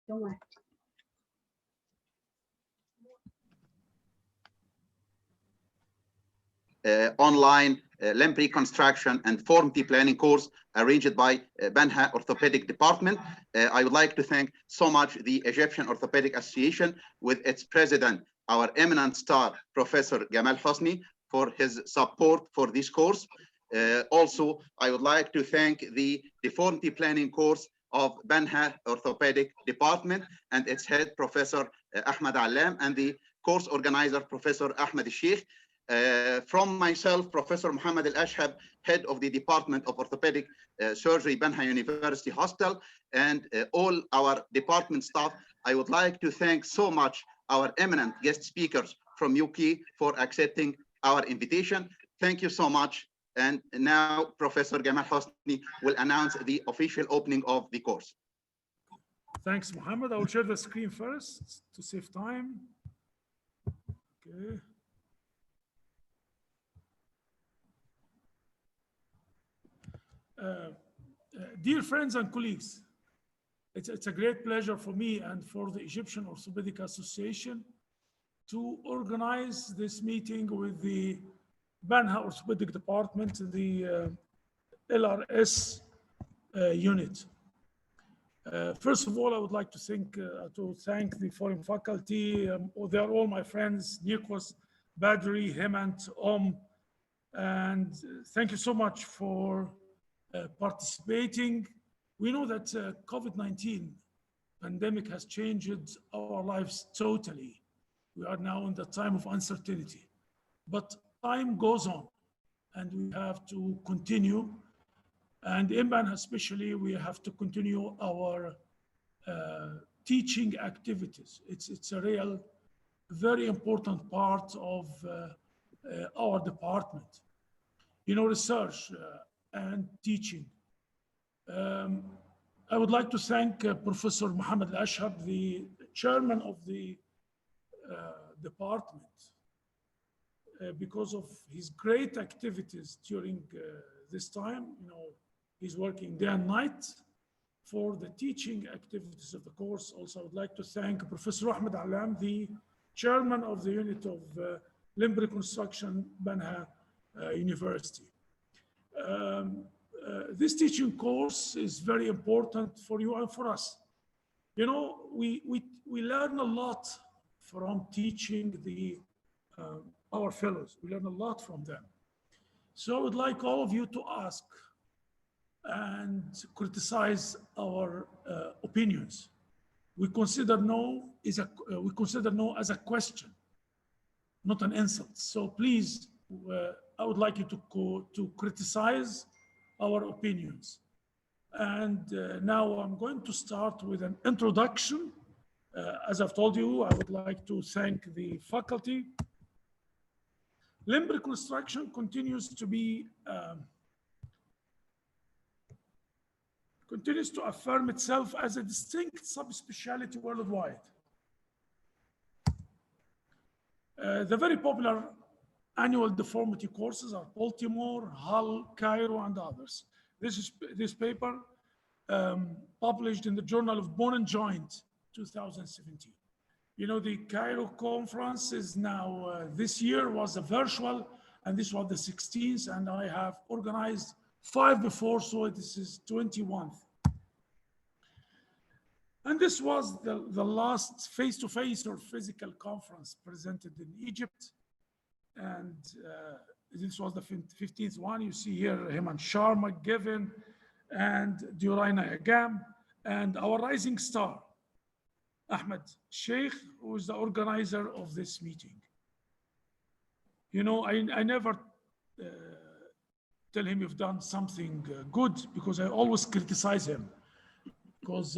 Don't worry. Online limb reconstruction and deformity planning course arranged by Banha Orthopedic Department. I would like to thank so much the Egyptian Orthopedic Association with its president, our eminent star, Professor Gamal Hosny, for his support for this course. Also, I would like to thank the deformity planning course of Banha Orthopedic Department and its head, Professor Ahmed Allam, and the course organizer, Professor Ahmed Sheikh. From myself, Professor Muhammad Al-Ashhab, head of the Department of Orthopedic Surgery, Banha University Hospital, and all our department staff, I would like to thank so much our eminent guest speakers from UK for accepting our invitation. Thank you so much. And now Professor Gamal Hosny will announce the official opening of the course. Thanks, Mohammed. I will share the screen first to save time. Okay. Dear friends and colleagues, it's a great pleasure for me and for the Egyptian Orthopedic Association to organize this meeting with the Banha Orthopedic Department, the LRS unit. First of all, I would like to thank the foreign faculty. They are all my friends, Nikolaos, Badri, Hemant, Om, and thank you so much for participating. We know that COVID-19 pandemic has changed our lives totally. We are now in the time of uncertainty, but time goes on and we have to continue. And in Banha especially, we have to continue our teaching activities. It's a real, very important part of our department. You know, research and teaching. I would like to thank Professor Muhammad Al-Ashhab, the chairman of the department, because of his great activities during this time. You know, he's working day and night for the teaching activities of the course. Also, I would like to thank Professor Ahmed Allam, the chairman of the unit of limb reconstruction, Banha University. This teaching course is very important for you and for us. You know, we learn a lot from teaching our fellows. We learn a lot from them. So I would like all of you to ask and criticize our opinions. We consider no as a question, not an insult. So please, I would like you to criticize our opinions. And now I'm going to start with an introduction. As I've told you, I would like to thank the faculty. Limb reconstruction continues to affirm itself as a distinct subspecialty worldwide. The very popular annual deformity courses are Baltimore, Hull, Cairo, and others. This paper published in the Journal of Bone and Joint, 2017. You know, the Cairo conference is now, this year was a virtual, and this was the 16th, and I have organized 5 before, so this is 21st. And this was the last face-to-face or physical conference presented in Egypt. And this was the 15th one. You see here Hemant Sharma given, and Badri Narayan, and our rising star, Ahmed Sheikh, who is the organizer of this meeting. You know, I never tell him you've done something good, because I always criticize him, because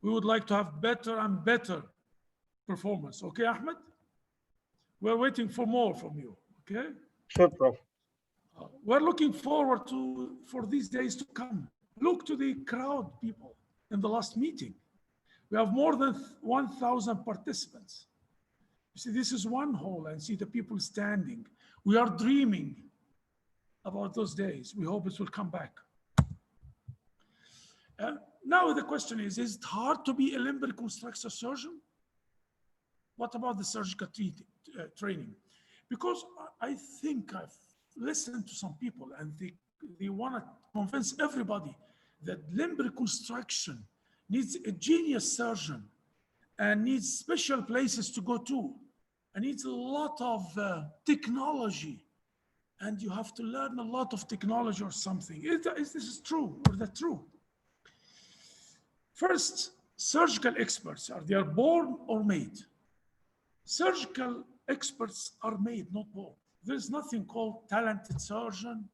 we would like to have better and better performance. Okay, Ahmed? We're waiting for more from you, okay? Sure, Prof. We're looking forward for these days to come. Look to the crowd, people, in the last meeting. We have more than 1,000 participants. You see, this is one hall, and see the people standing. We are dreaming about those days. We hope it will come back. now the question is it hard to be a limb reconstruction surgeon? What about the surgical training? Because I think I've listened to some people and they want to convince everybody that limb reconstruction needs a genius surgeon and needs special places to go to and needs a lot of technology, and you have to learn a lot of technology or something. Is this true or that true? First, surgical experts, are they born or made? Surgical experts are made, not born. There's nothing called talented surgeon.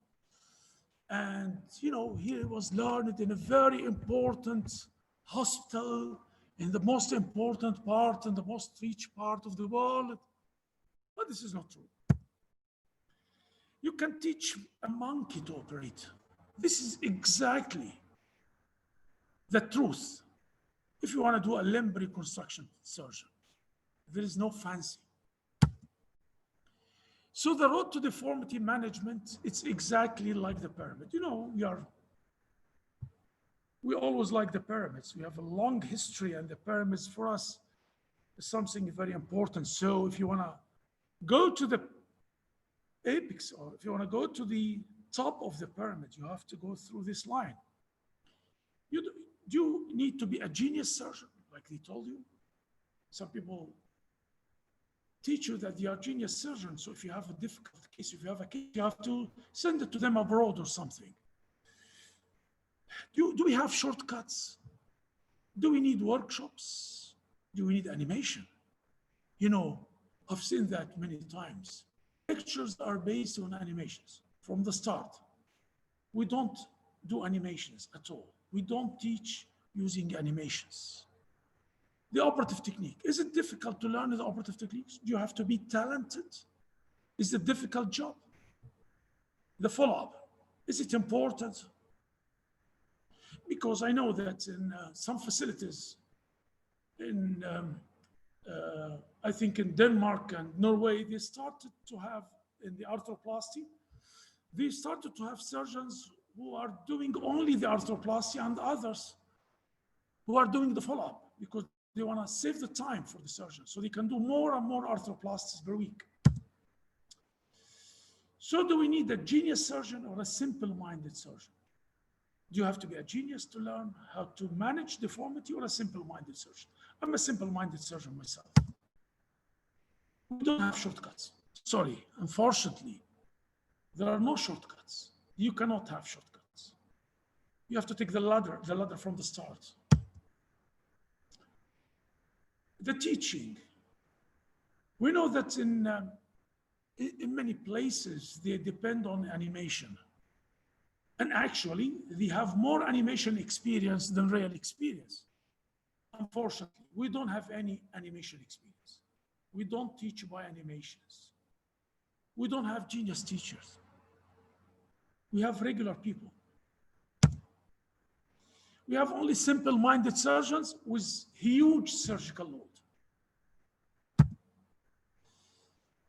And, you know, he was learned in a very important hospital in the most important part and the most rich part of the world. But this is not true. You can teach a monkey to operate. This is exactly the truth. If you want to do a limb reconstruction surgeon, there is no fancy. So the road to deformity management, it's exactly like the pyramid. You know, we always like the pyramids. We have a long history, and the pyramids for us is something very important. So if you want to go to the apex, or if you want to go to the top of the pyramid, you have to go through this line. You need to be a genius surgeon, like they told you. Some people teach you that they are genius surgeons. So if you have a difficult case, if you have a case, you have to send it to them abroad or something. Do we have shortcuts? Do we need workshops? Do we need animation? You know, I've seen that many times. Lectures are based on animations from the start. We don't do animations at all. We don't teach using animations. The operative technique. Is it difficult to learn the operative techniques? Do you have to be talented? Is it a difficult job? The follow-up. Is it important? Because I know that in some facilities, I think in Denmark and Norway, they started to have, in the arthroplasty, they started to have surgeons who are doing only the arthroplasty and others who are doing the follow-up because they want to save the time for the surgeon so they can do more and more arthroplasties per week. So do we need a genius surgeon or a simple-minded surgeon? Do you have to be a genius to learn how to manage deformity, or a simple-minded surgeon? I'm a simple-minded surgeon myself. We don't have shortcuts. Sorry, unfortunately, there are no shortcuts. You cannot have shortcuts. You have to take the ladder from the start. The teaching. We know that in many places, they depend on animation. And actually, they have more animation experience than real experience. Unfortunately, we don't have any animation experience. We don't teach by animations. We don't have genius teachers. We have regular people. We have only simple-minded surgeons with huge surgical load.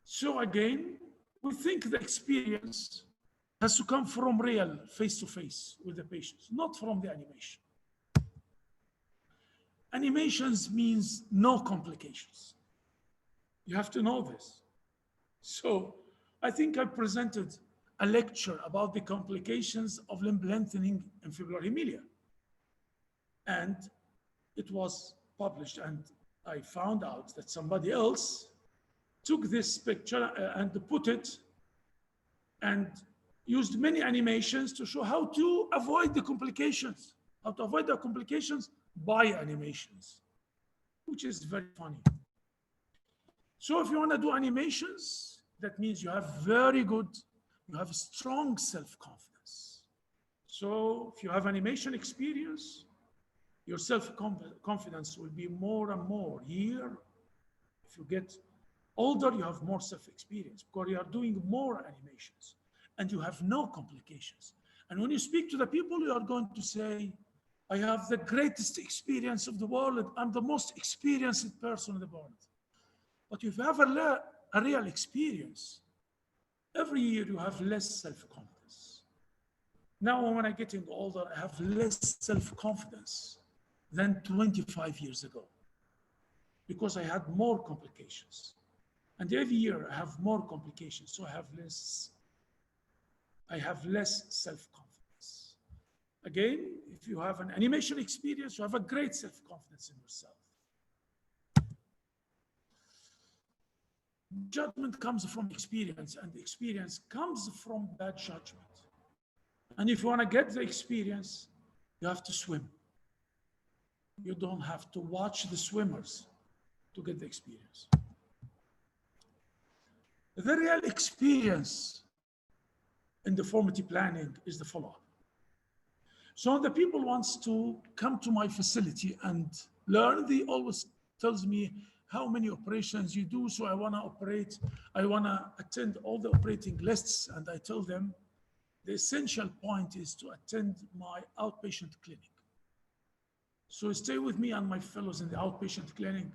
So again, we think the experience has to come from real face-to-face with the patients, not from the animation. Animations means no complications. You have to know this. So I think I presented a lecture about the complications of limb lengthening in fibular hemilia. And it was published, and I found out that somebody else took this picture and put it and used many animations to show how to avoid the complications, by animations, which is very funny. So if you want to do animations, that means you have you have strong self-confidence. So if you have animation experience, your self-confidence will be more and more here. If you get older, you have more self-experience because you are doing more animations and you have no complications. And when you speak to the people, you are going to say, I have the greatest experience of the world. I'm the most experienced person in the world. But if you have a real experience, every year you have less self-confidence. Now, when I'm getting older, I have less self-confidence than 25 years ago because I had more complications. And every year I have more complications, so I have less self-confidence. Again, if you have an animation experience, you have a great self-confidence in yourself. Judgment comes from experience, and experience comes from bad judgment. And if you want to get the experience, you have to swim. You don't have to watch the swimmers to get the experience. The real experience in deformity planning is the follow-up. So the people wants to come to my facility and learn, they always tells me how many operations you do. So I want to attend all the operating lists, and I tell them the essential point is to attend my outpatient clinic. So stay with me and my fellows in the outpatient clinic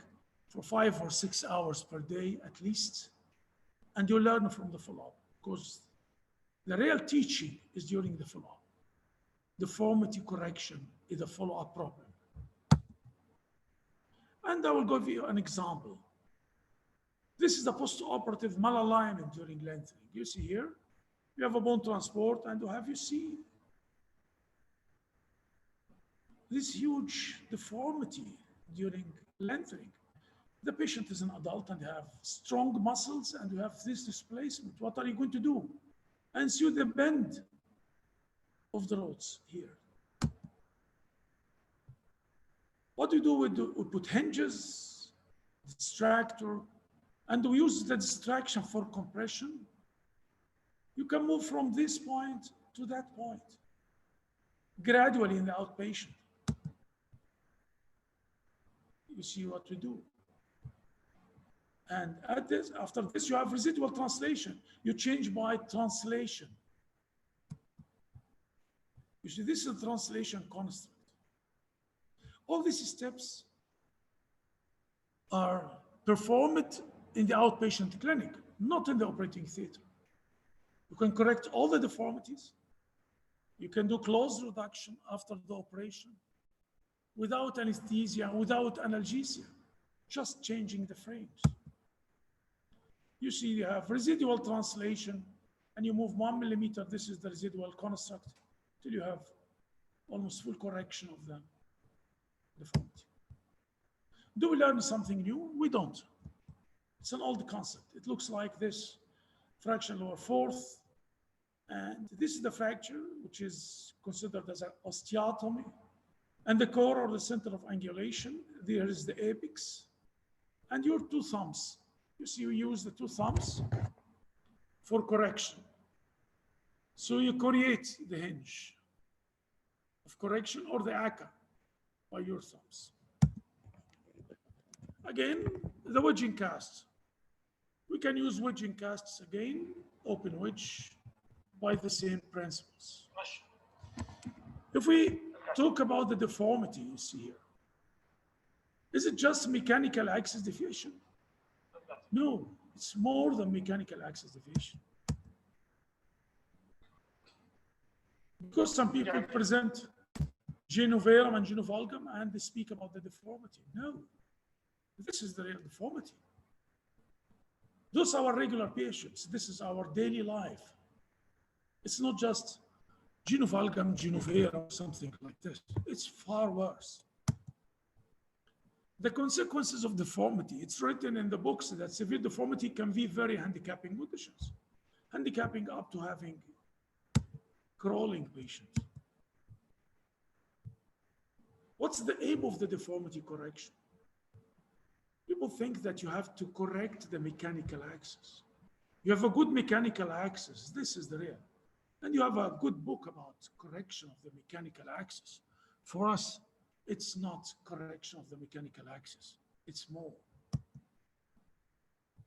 for 5 or 6 hours per day at least, and you learn from the follow-up, because the real teaching is during the follow-up. Deformity correction is a follow-up problem. And I will give you an example. This is the post-operative malalignment during lengthening. You see here, you have a bone transport, and you see this huge deformity during lengthening. The patient is an adult and have strong muscles, and you have this displacement. What are you going to do? And see the bend of the rods here. What do you do? We put hinges, distractor, and we use the distraction for compression. You can move from this point to that point gradually in the outpatient. You see what we do. And after this, you have residual translation. You change by translation. You see, this is a translation constant. All these steps are performed in the outpatient clinic, not in the operating theater. You can correct all the deformities. You can do close reduction after the operation without anesthesia, without analgesia, just changing the frames. You see, you have residual translation, and you move 1 millimeter. This is the residual construct till you have almost full correction of the deformity. Do we learn something new? We don't. It's an old concept. It looks like this: fraction lower fourth, and this is the fracture, which is considered as an osteotomy. And the CORA, or the center of angulation, there is the apex, and your 2 thumbs. You see, you use the 2 thumbs for correction. So you create the hinge of correction, or the ACA, by your thumbs. Again, the wedging cast. We can use wedging casts again, open wedge, by the same principles. If we talk about the deformity you see here, is it just mechanical axis deviation? No, it's more than mechanical axis deviation. Because some people present genoverum and genovalgum and they speak about the deformity. No, this is the real deformity. Those are our regular patients. This is our daily life. It's not just genovalgum, genoverum, something like this. It's far worse. The consequences of deformity, it's written in the books that severe deformity can be very handicapping conditions, handicapping up to having crawling patients. What's the aim of the deformity correction? People think that you have to correct the mechanical axis. You have a good mechanical axis, this is the real. And you have a good book about correction of the mechanical axis. For us, it's not correction of the mechanical axis, it's more.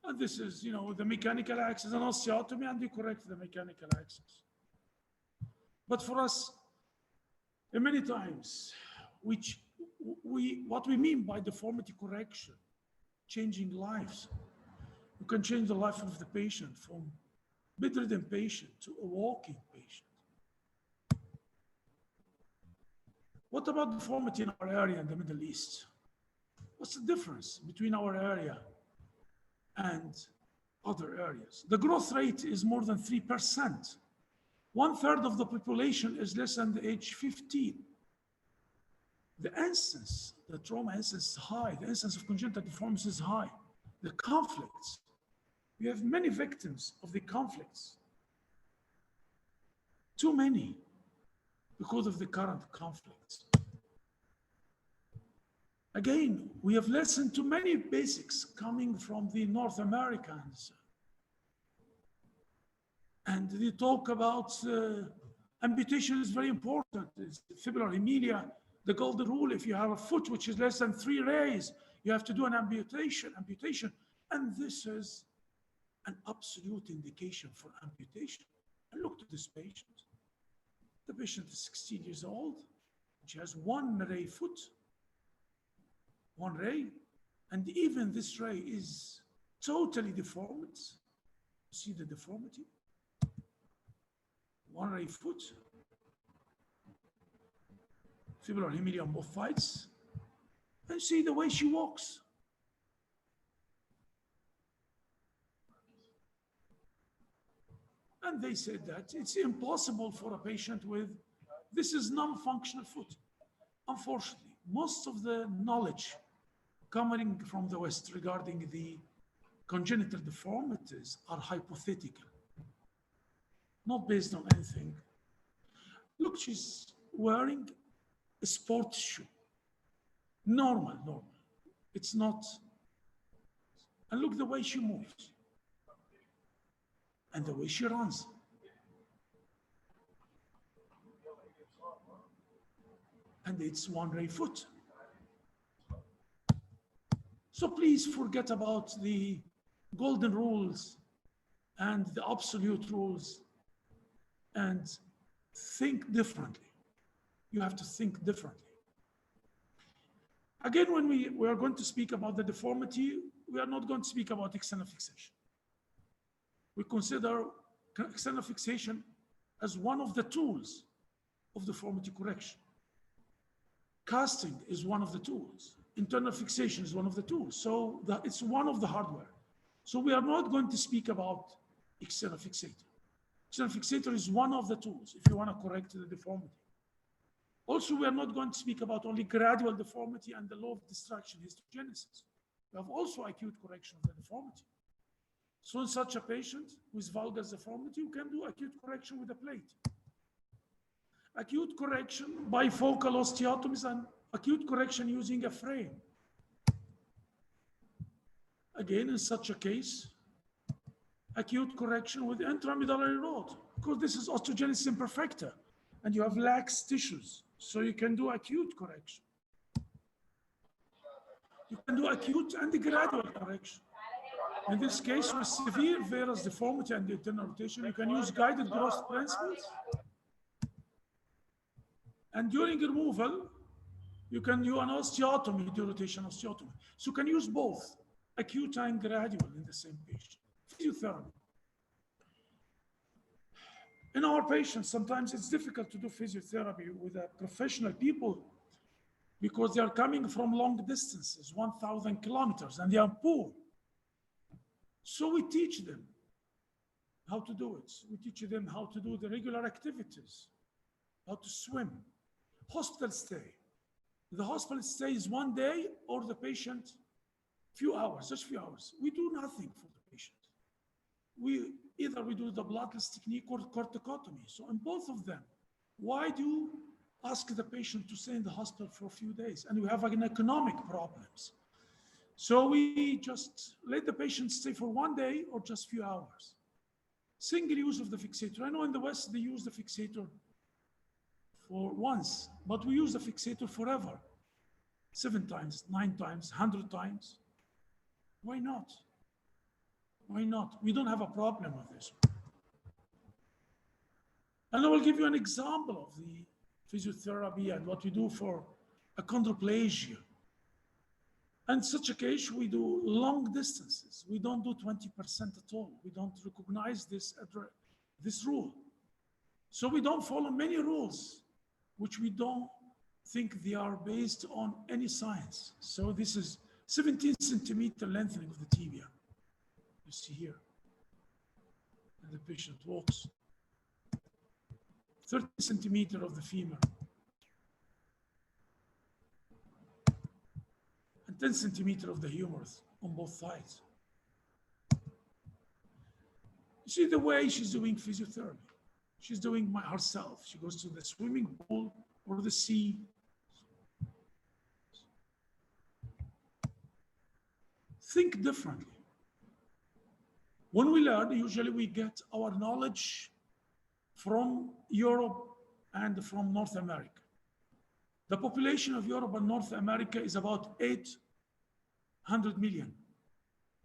And this is, the mechanical axis, an osteotomy, and you correct the mechanical axis. But for us, many times, what we mean by deformity correction, changing lives. You can change the life of the patient from bedridden patient to a walking patient. What about deformity in our area in the Middle East? What's the difference between our area and other areas? The growth rate is more than 3%. 1/3 of the population is less than the age 15. The incidence, the trauma incidence is high. The incidence of congenital deformities is high. The conflicts, we have many victims of the conflicts. Too many because of the current conflicts. Again, we have listened to many basics coming from the North Americans. And they talk about amputation is very important. It's fibular hemilia, the golden rule, if you have a foot which is less than 3 rays, you have to do an amputation. And this is an absolute indication for amputation. And look to this patient. The patient is 16 years old. She has 1 ray foot, 1 ray, and even this ray is totally deformed. See the deformity? 1 ray foot, fibular hemilia on both sides, and see the way she walks. And they said that it's impossible for a patient with, this is non-functional foot. Unfortunately, most of the knowledge coming from the West regarding the congenital deformities are hypothetical, not based on anything. Look, she's wearing a sports shoe. Normal. It's not. And look the way she moves. And the way she runs. And it's 1 ray foot. So please forget about the golden rules and the absolute rules and think differently. You have to think differently. Again, when we are going to speak about the deformity, we are not going to speak about external fixation. We consider external fixation as one of the tools of deformity correction. Casting is one of the tools. Internal fixation is one of the tools. So it's one of the hardware. So we are not going to speak about external fixator. External fixator is one of the tools if you want to correct the deformity. Also, we are not going to speak about only gradual deformity and the law of distraction, histogenesis. We have also acute correction of the deformity. So in such a patient with valgus deformity, you can do acute correction with a plate. Acute correction, bifocal osteotomies, and acute correction using a frame. Again, in such a case, acute correction with intramedullary rod, because this is osteogenesis imperfecta, and you have lax tissues, so you can do acute correction. You can do acute and gradual correction. In this case, with severe varus deformity and internal rotation, you can use guided growth principles. And during removal, you can do an osteotomy, derotation osteotomy. So you can use both acute and gradual in the same patient. Physiotherapy. In our patients, sometimes it's difficult to do physiotherapy with professional people because they are coming from long distances, 1,000 kilometers, and they are poor. So we teach them how to do it. We teach them how to do the regular activities, how to swim. Hospital stay. The hospital stay is 1 day or the patient, few hours, just few hours. We do nothing for the patient. Either we do the bloodless technique or corticotomy. So in both of them, why do you ask the patient to stay in the hospital for a few days? And we have an economic problems. So we just let the patient stay for 1 day or just few hours. Single use of the fixator. I know in the West, they use the fixator for once, but we use the fixator forever. 7 times, 9 times, 100 times. Why not? Why not? We don't have a problem with this. And I will give you an example of the physiotherapy and what we do for achondroplasia. And in such a case, we do long distances. We don't do 20% at all. We don't recognize this rule. So we don't follow many rules, which we don't think they are based on any science. So this is 17 centimeter lengthening of the tibia. You see here. And the patient walks. 30 centimeter of the femur. And 10 centimeter of the humerus on both sides. You see the way she's doing physiotherapy. She's doing herself. She goes to the swimming pool or the sea. Think differently. When we learn, usually we get our knowledge from Europe and from North America. The population of Europe and North America is about 800 million.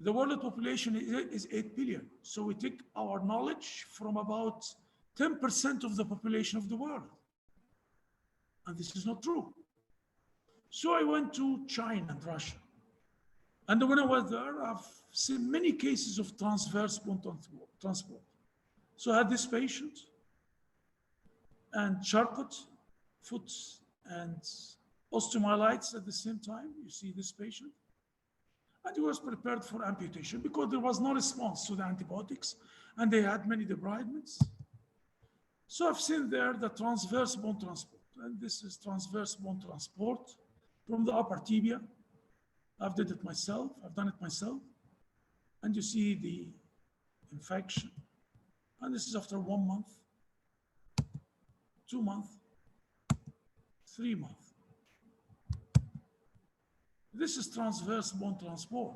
The world population is 8 billion. So we take our knowledge from about 10% of the population of the world. And this is not true. So I went to China and Russia. And when I was there, I've seen many cases of transverse bone transport. So I had this patient and charcot, foot and osteomyelitis at the same time. You see this patient. And he was prepared for amputation because there was no response to the antibiotics and they had many debridements. So I've seen there the transverse bone transport. And this is transverse bone transport from the upper tibia. I've done it myself. And you see the infection. And this is after 1 month, 2 months, 3 months. This is transverse bone transport.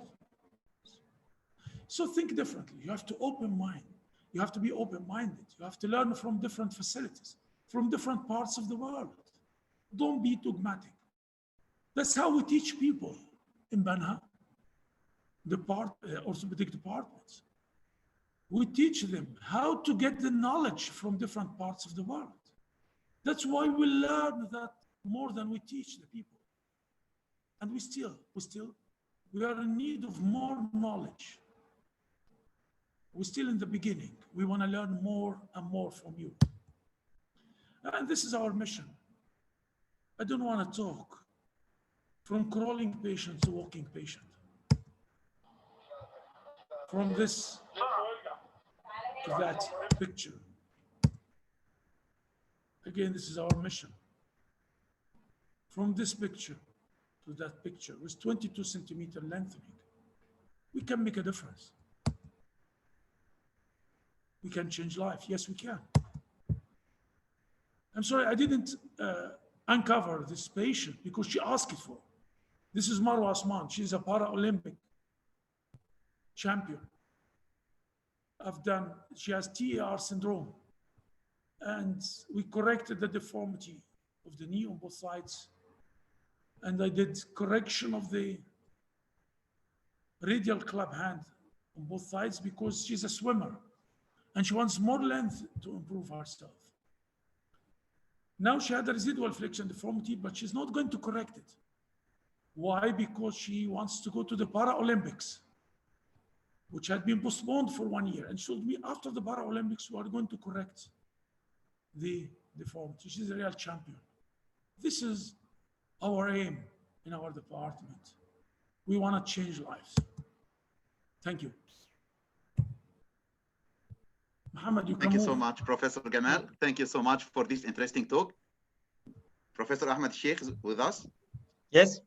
So think differently. You have to open mind. You have to be open-minded. You have to learn from different facilities, from different parts of the world. Don't be dogmatic. That's how we teach people in Banha, the orthopedic departments. We teach them how to get the knowledge from different parts of the world. That's why we learn that more than we teach the people. And we are in need of more knowledge. We're still in the beginning. We want to learn more and more from you. And this is our mission. I don't want to talk from crawling patient to walking patient. From this to that picture. Again, this is our mission. From this picture to that picture with 22 centimeter lengthening, we can make a difference. We can change life. Yes, we can. I'm sorry, I didn't uncover this patient because she asked it for. This is Marwa Osman. She's a Paralympic champion. She has TAR syndrome. And we corrected the deformity of the knee on both sides. And I did correction of the radial club hand on both sides because she's a swimmer and she wants more length to improve herself. Now she had a residual flexion deformity, but she's not going to correct it. Why? Because she wants to go to the Paralympics, which had been postponed for 1 year. And she told me after the Paralympics, we are going to correct the deformity. She's a real champion. This is our aim in our department. We want to change lives. Thank you. Mohammed, you can Thank you move. so much, Professor Gamal. Thank you so much for this interesting talk. Professor Ahmed Sheikh is with us. Yes.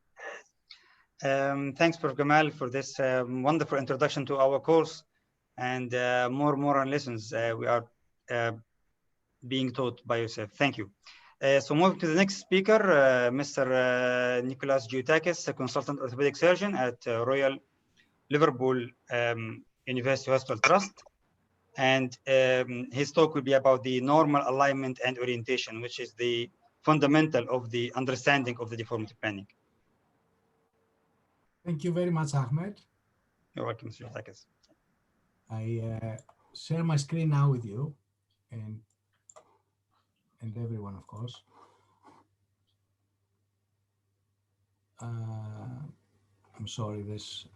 Thanks, Prof. Gamal, for this wonderful introduction to our course and more lessons we are being taught by yourself. Thank you. So moving to the next speaker, Mr. Nikolaos Giotakis, a consultant orthopedic surgeon at Royal Liverpool University Hospital Trust. And his talk will be about the normal alignment and orientation, which is the fundamental of the understanding of the deformity planning. Thank you very much, Ahmed. You're welcome, Mr. Giotakis. I share my screen now with you and everyone, of course. I'm sorry, this.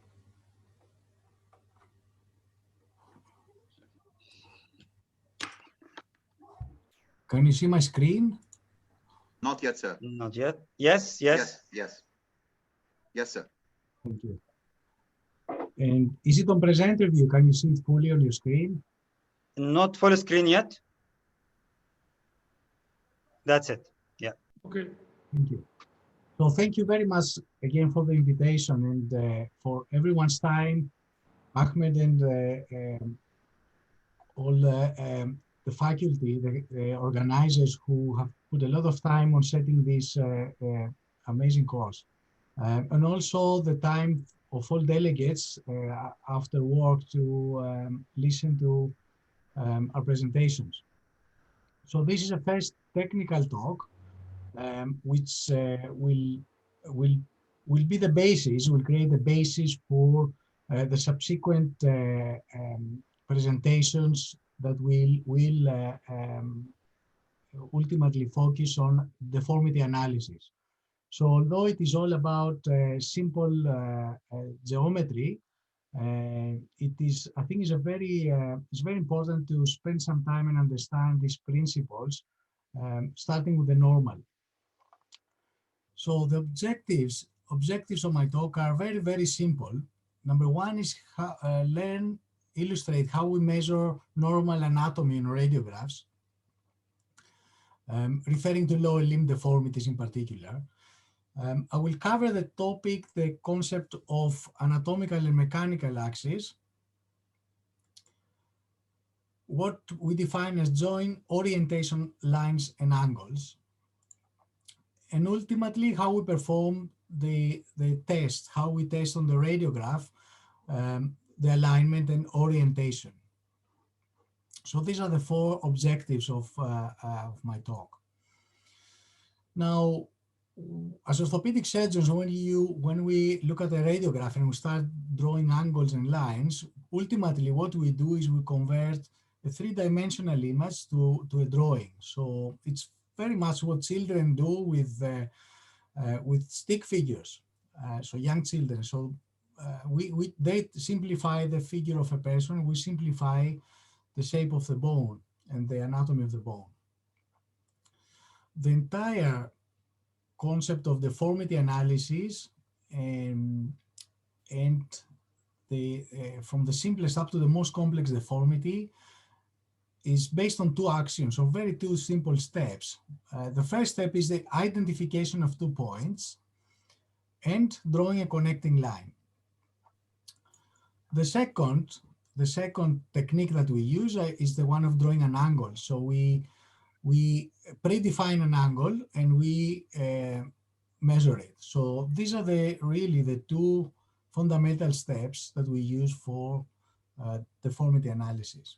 Can you see my screen? Not yet, sir. Not yet. Yes, yes. Yes. Yes, sir. Thank you. And is it on presenter view? Can you see it fully on your screen? Not full screen yet. That's it. Yeah. Okay. Thank you. So thank you very much again for the invitation and for everyone's time, Ahmed and all the faculty, the organizers who have put a lot of time on setting this amazing course. And also the time of all delegates after work to listen to our presentations. So this is a first technical talk, which will be the basis, will create the basis for the subsequent presentations that will ultimately focus on deformity analysis. So although it is all about simple geometry, it is, I think, it's very important to spend some time and understand these principles, starting with the normal. So the objectives of my talk are very, very simple. Number one is illustrate how we measure normal anatomy in radiographs, referring to lower limb deformities in particular. I will cover the concept of anatomical and mechanical axis, what we define as joint orientation lines and angles, and ultimately how we perform the test, how we test on the radiograph, the alignment and orientation. So these are the four objectives of my talk. Now, as orthopedic surgeons, when we look at a radiograph and we start drawing angles and lines, ultimately what we do is we convert a three-dimensional image to a drawing. So it's very much what children do with stick figures. So young children. So they simplify the figure of a person. We simplify the shape of the bone and the anatomy of the bone. The entire concept of deformity analysis and from the simplest up to the most complex deformity is based on two axioms, or two simple steps. The first step is the identification of 2 points and drawing a connecting line. The second technique that we use is the one of drawing an angle. So we predefine an angle and we measure it. So these are really the two fundamental steps that we use for deformity analysis.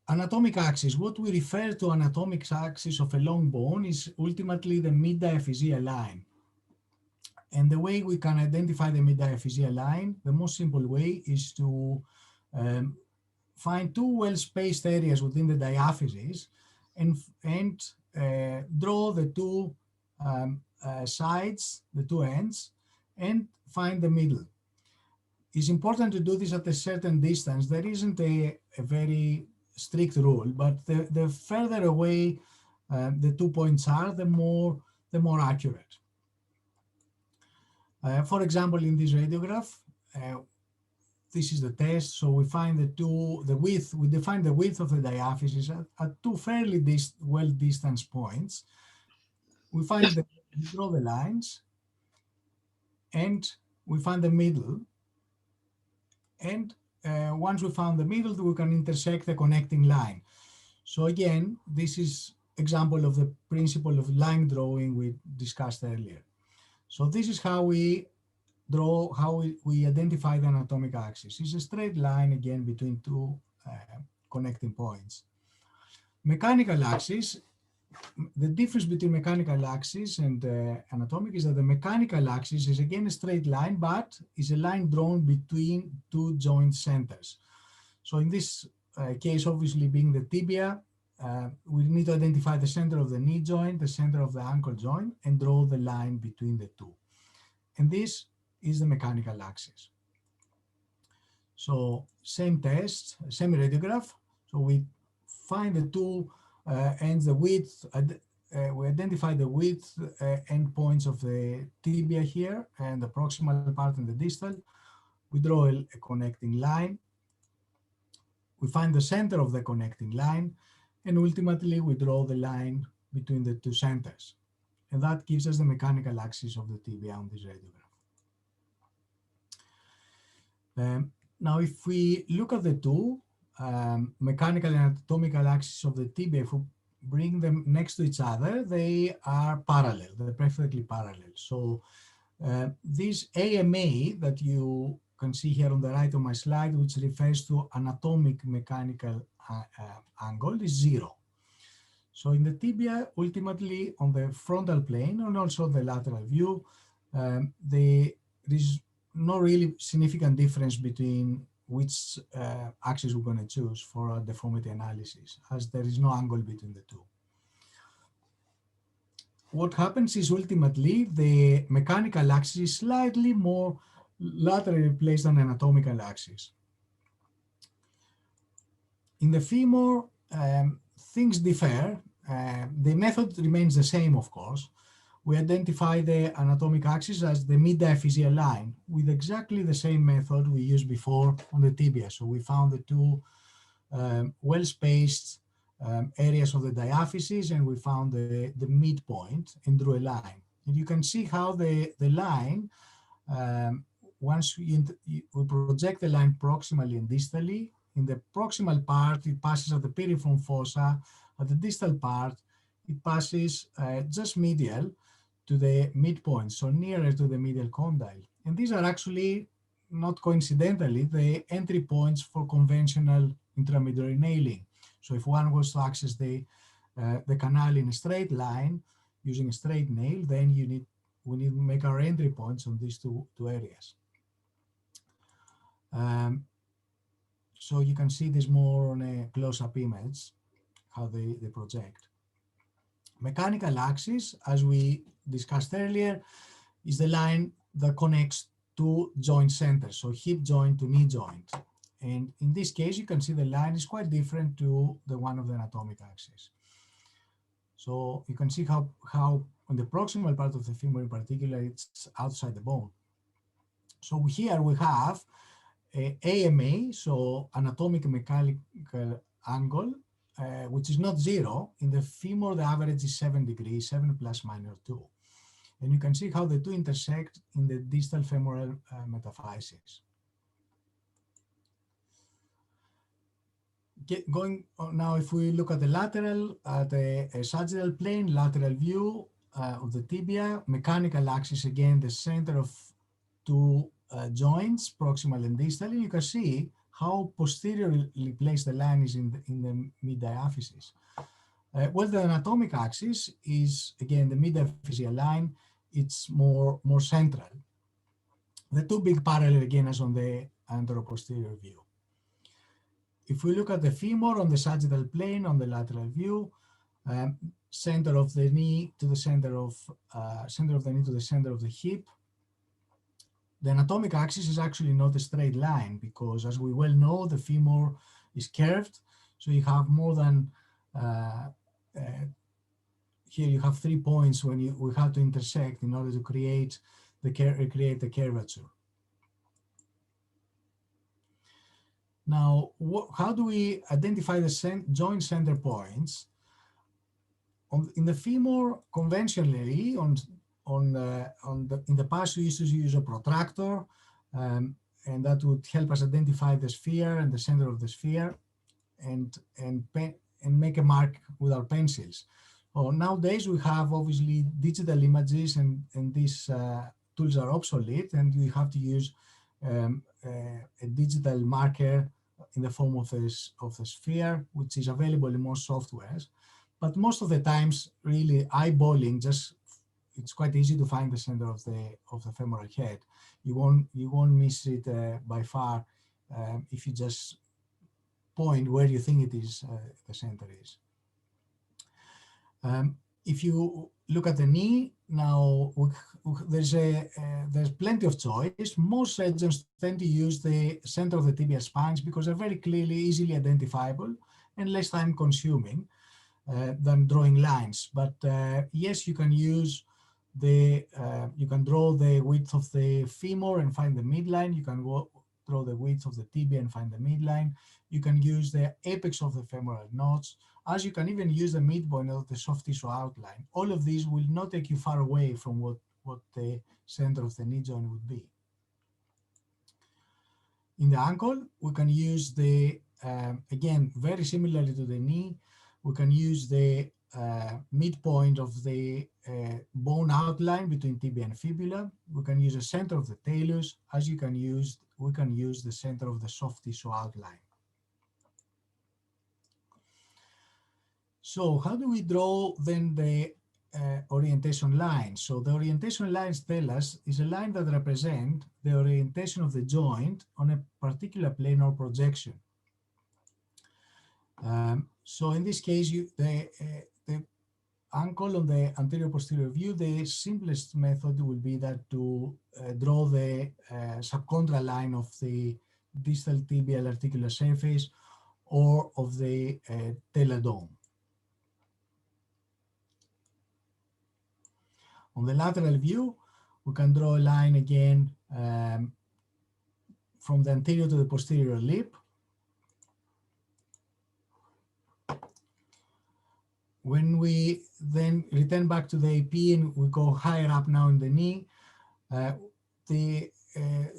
Anatomic axis. What we refer to anatomic axis of a long bone is ultimately the mid-diaphyseal line. And the way we can identify the mid-diaphyseal line, the most simple way is to find two well-spaced areas within the diaphysis and draw the two sides, the two ends, and find the middle. It's important to do this at a certain distance. There isn't a very strict rule, but the further away the 2 points are, the more accurate. For example, in this radiograph, this is the test. So we find we define the width of the diaphysis at two fairly well-distanced points. We draw the lines, and we find the middle. And once we found the middle, we can intersect the connecting line. So again, this is example of the principle of line drawing we discussed earlier. So this is how we draw, how we identify the anatomic axis. It's a straight line again between two connecting points. Mechanical axis, the difference between mechanical axis and anatomic is that the mechanical axis is again a straight line, but is a line drawn between two joint centers. So in this case, obviously being the tibia, we need to identify the center of the knee joint, the center of the ankle joint, and draw the line between the two. And this is the mechanical axis. So same test, same radiograph. So we find the two ends, the width, we identify the width endpoints of the tibia here, and the proximal part and the distal. We draw a connecting line. We find the center of the connecting line, and ultimately we draw the line between the two centers. And that gives us the mechanical axis of the tibia on this radiograph. Now, if we look at the two mechanical and anatomical axes of the tibia, if we bring them next to each other, they are parallel, they're perfectly parallel. So this AMA that you can see here on the right of my slide, which refers to anatomic mechanical angle, is 0. So in the tibia, ultimately on the frontal plane and also the lateral view, there is no really significant difference between which axis we're going to choose for our deformity analysis, as there is no angle between the two. What happens is ultimately the mechanical axis is slightly more laterally placed than the anatomical axis. In the femur, things differ. The method remains the same, of course. We identify the anatomic axis as the mid-diaphyseal line with exactly the same method we used before on the tibia. So we found the two well-spaced areas of the diaphysis, and we found the midpoint and drew a line. And you can see how the line, once we project the line proximally and distally, in the proximal part, it passes at the piriform fossa. At the distal part, it passes just medial to the midpoint, so nearer to the medial condyle. And these are actually, not coincidentally, the entry points for conventional intramedullary nailing. So if one was to access the canal in a straight line using a straight nail, then we need to make our entry points on these two areas. So you can see this more on a close-up image, how they project. Mechanical axis, as we discussed earlier, is the line that connects two joint centers, so hip joint to knee joint. And in this case, you can see the line is quite different to the one of the anatomic axis. So you can see how on the proximal part of the femur in particular, it's outside the bone. So here we have AMA, so anatomic mechanical angle, which is not 0. In the femur, the average is 7 degrees, 7 plus minus 2. And you can see how the two intersect in the distal femoral metaphysis. Going on now, if we look at the lateral, at a sagittal plane, lateral view of the tibia, mechanical axis, again, the center of two joints, proximal and distal, you can see how posteriorly placed the line is in the mid-diaphysis. Well, the anatomic axis is, again, the mid-diaphyseal line. It's more central. The two big parallel, again, as on the anteroposterior view. If we look at the femur on the sagittal plane, on the lateral view, center of the knee to the center of the knee to the center of the hip, the anatomic axis is actually not a straight line because, as we well know, the femur is curved. So you have more than, here you have 3 points when we have to intersect in order to recreate the curvature. Now, how do we identify the joint center points? In the femur, conventionally, in the past, we used to use a protractor, and that would help us identify the sphere and the center of the sphere, and make a mark with our pencils. Nowadays, we have obviously digital images, and these tools are obsolete, and we have to use a digital marker in the form of the sphere, which is available in most softwares. But most of the times, really eyeballing, it's quite easy to find the center of the femoral head. You won't miss it by far if you just point where you think it is, the center is. If you look at the knee, now there's plenty of choice. Most surgeons tend to use the center of the tibial spines because they're very clearly, easily identifiable, and less time consuming than drawing lines. But yes, you can use you can draw the width of the femur and find the midline. You can draw the width of the tibia and find the midline. You can use the apex of the femoral notch, as you can even use the midpoint of the soft tissue outline. All of these will not take you far away from what the center of the knee joint would be. In the ankle, we can use the, again, very similarly to the knee, we can use the midpoint of the bone outline between tibia and fibula. We can use the center of the talus, as we can use the center of the soft tissue outline. So how do we draw then the orientation lines? So the orientation lines tell us is a line that represents the orientation of the joint on a particular plane or projection. So in this case, the ankle on the anterior posterior view, the simplest method will be that to draw the subchondral line of the distal tibial articular surface or of the teladome. On the lateral view, we can draw a line again from the anterior to the posterior lip. When we then return back to the AP and we go higher up now in the knee, the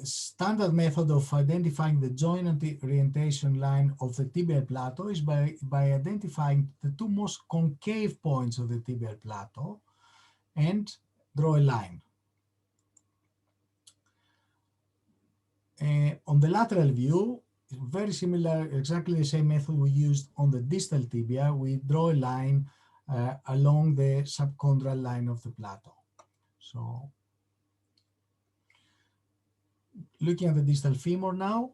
standard method of identifying the joint orientation line of the tibial plateau is by identifying the two most concave points of the tibial plateau and draw a line. On the lateral view, very similar, exactly the same method we used on the distal tibia. We draw a line along the subchondral line of the plateau. So, looking at the distal femur now,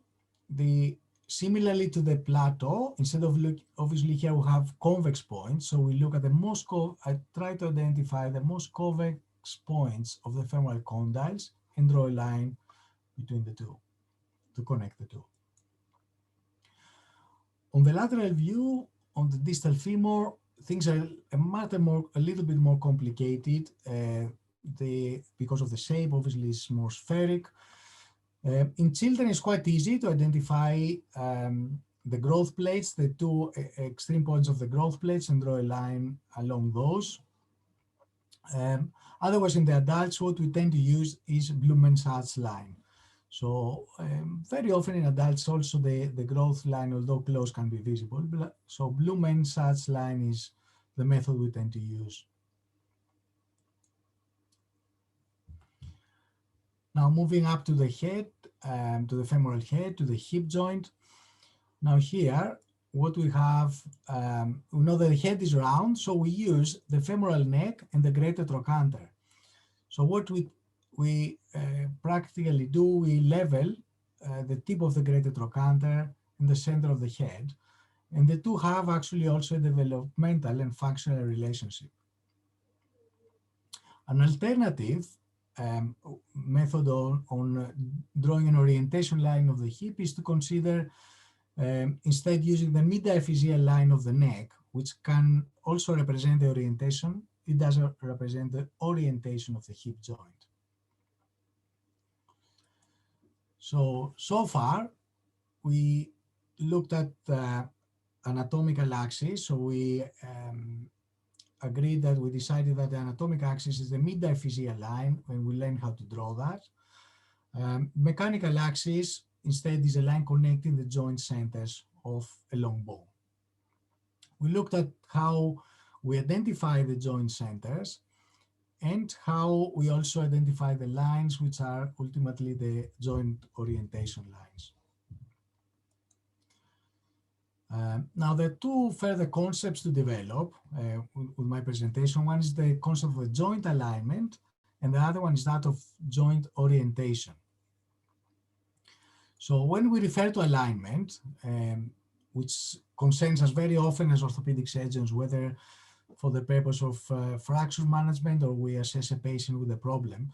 similarly to the plateau, instead of obviously here we have convex points, so we look at the most, I try to identify the most convex points of the femoral condyles and draw a line between the two to connect the two. On the lateral view, on the distal femur, things are a little bit more complicated. Because of the shape, obviously, it's more spheric. In children, it's quite easy to identify the growth plates, the two extreme points of the growth plates, and draw a line along those. Otherwise, in the adults, what we tend to use is Blumenschatz line. So very often in adults also the growth line, although close, can be visible. So Blumenschatz line is the method we tend to use. Now moving up to the head, to the femoral head, to the hip joint. Now here, what we have, we know that the head is round, so we use the femoral neck and the greater trochanter. So what we practically do, we level the tip of the greater trochanter in the center of the head, and the two have actually also a developmental and functional relationship. An alternative method on drawing an orientation line of the hip is to consider instead using the mid-diaphyseal line of the neck, which can also represent the orientation. It doesn't represent the orientation of the hip joint. So far, we looked at the anatomical axis. So we agreed that we decided that the anatomic axis is the mid-diaphyseal line when we learn how to draw that. Mechanical axis instead is a line connecting the joint centers of a long bone. We looked at how we identify the joint centers and how we also identify the lines which are ultimately the joint orientation lines. Now there are two further concepts to develop with my presentation. One is the concept of joint alignment, and the other one is that of joint orientation. So when we refer to alignment, which concerns us very often as orthopedic surgeons, whether for the purpose of fracture management or we assess a patient with a problem,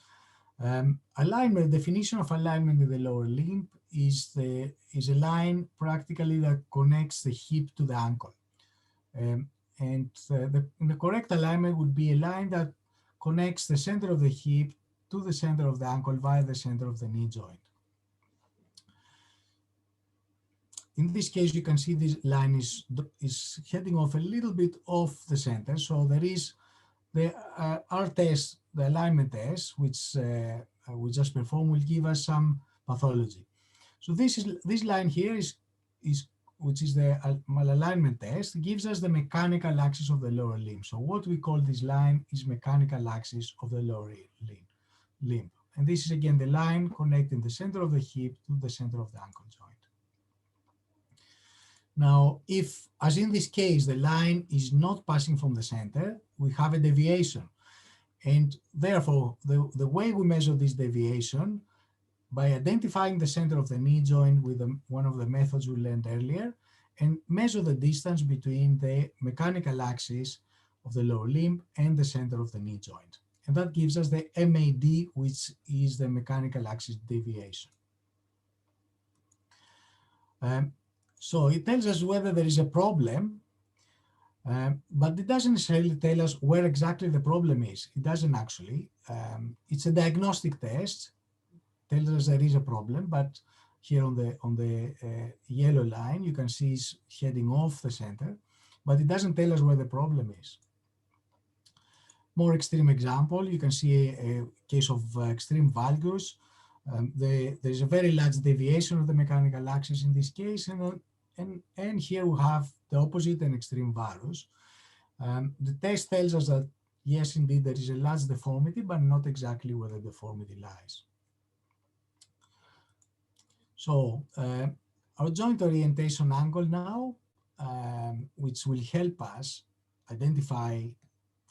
alignment, definition of alignment in the lower limb is a line practically that connects the hip to the ankle. And the correct alignment would be a line that connects the center of the hip to the center of the ankle via the center of the knee joint. In this case, you can see this line is heading off a little bit off the center. So there is our test, the alignment test, which we just performed, will give us some pathology. So this line here which is the malalignment test, gives us the mechanical axis of the lower limb. So what we call this line is mechanical axis of the lower limb. And this is again the line connecting the center of the hip to the center of the ankle joint. Now, if, as in this case, the line is not passing from the center, we have a deviation. And therefore, the way we measure this deviation, by identifying the center of the knee joint with one of the methods we learned earlier, and measure the distance between the mechanical axis of the lower limb and the center of the knee joint. And that gives us the MAD, which is the mechanical axis deviation. So it tells us whether there is a problem, but it doesn't necessarily tell us where exactly the problem is. It doesn't actually. It's a diagnostic test. Tells us there is a problem, but here on the yellow line, you can see it's heading off the center, but it doesn't tell us where the problem is. More extreme example, you can see a case of extreme valgus. There is a very large deviation of the mechanical axis in this case, and here we have the opposite, an extreme varus. The test tells us that yes, indeed, there is a large deformity, but not exactly where the deformity lies. So our joint orientation angle now, which will help us identify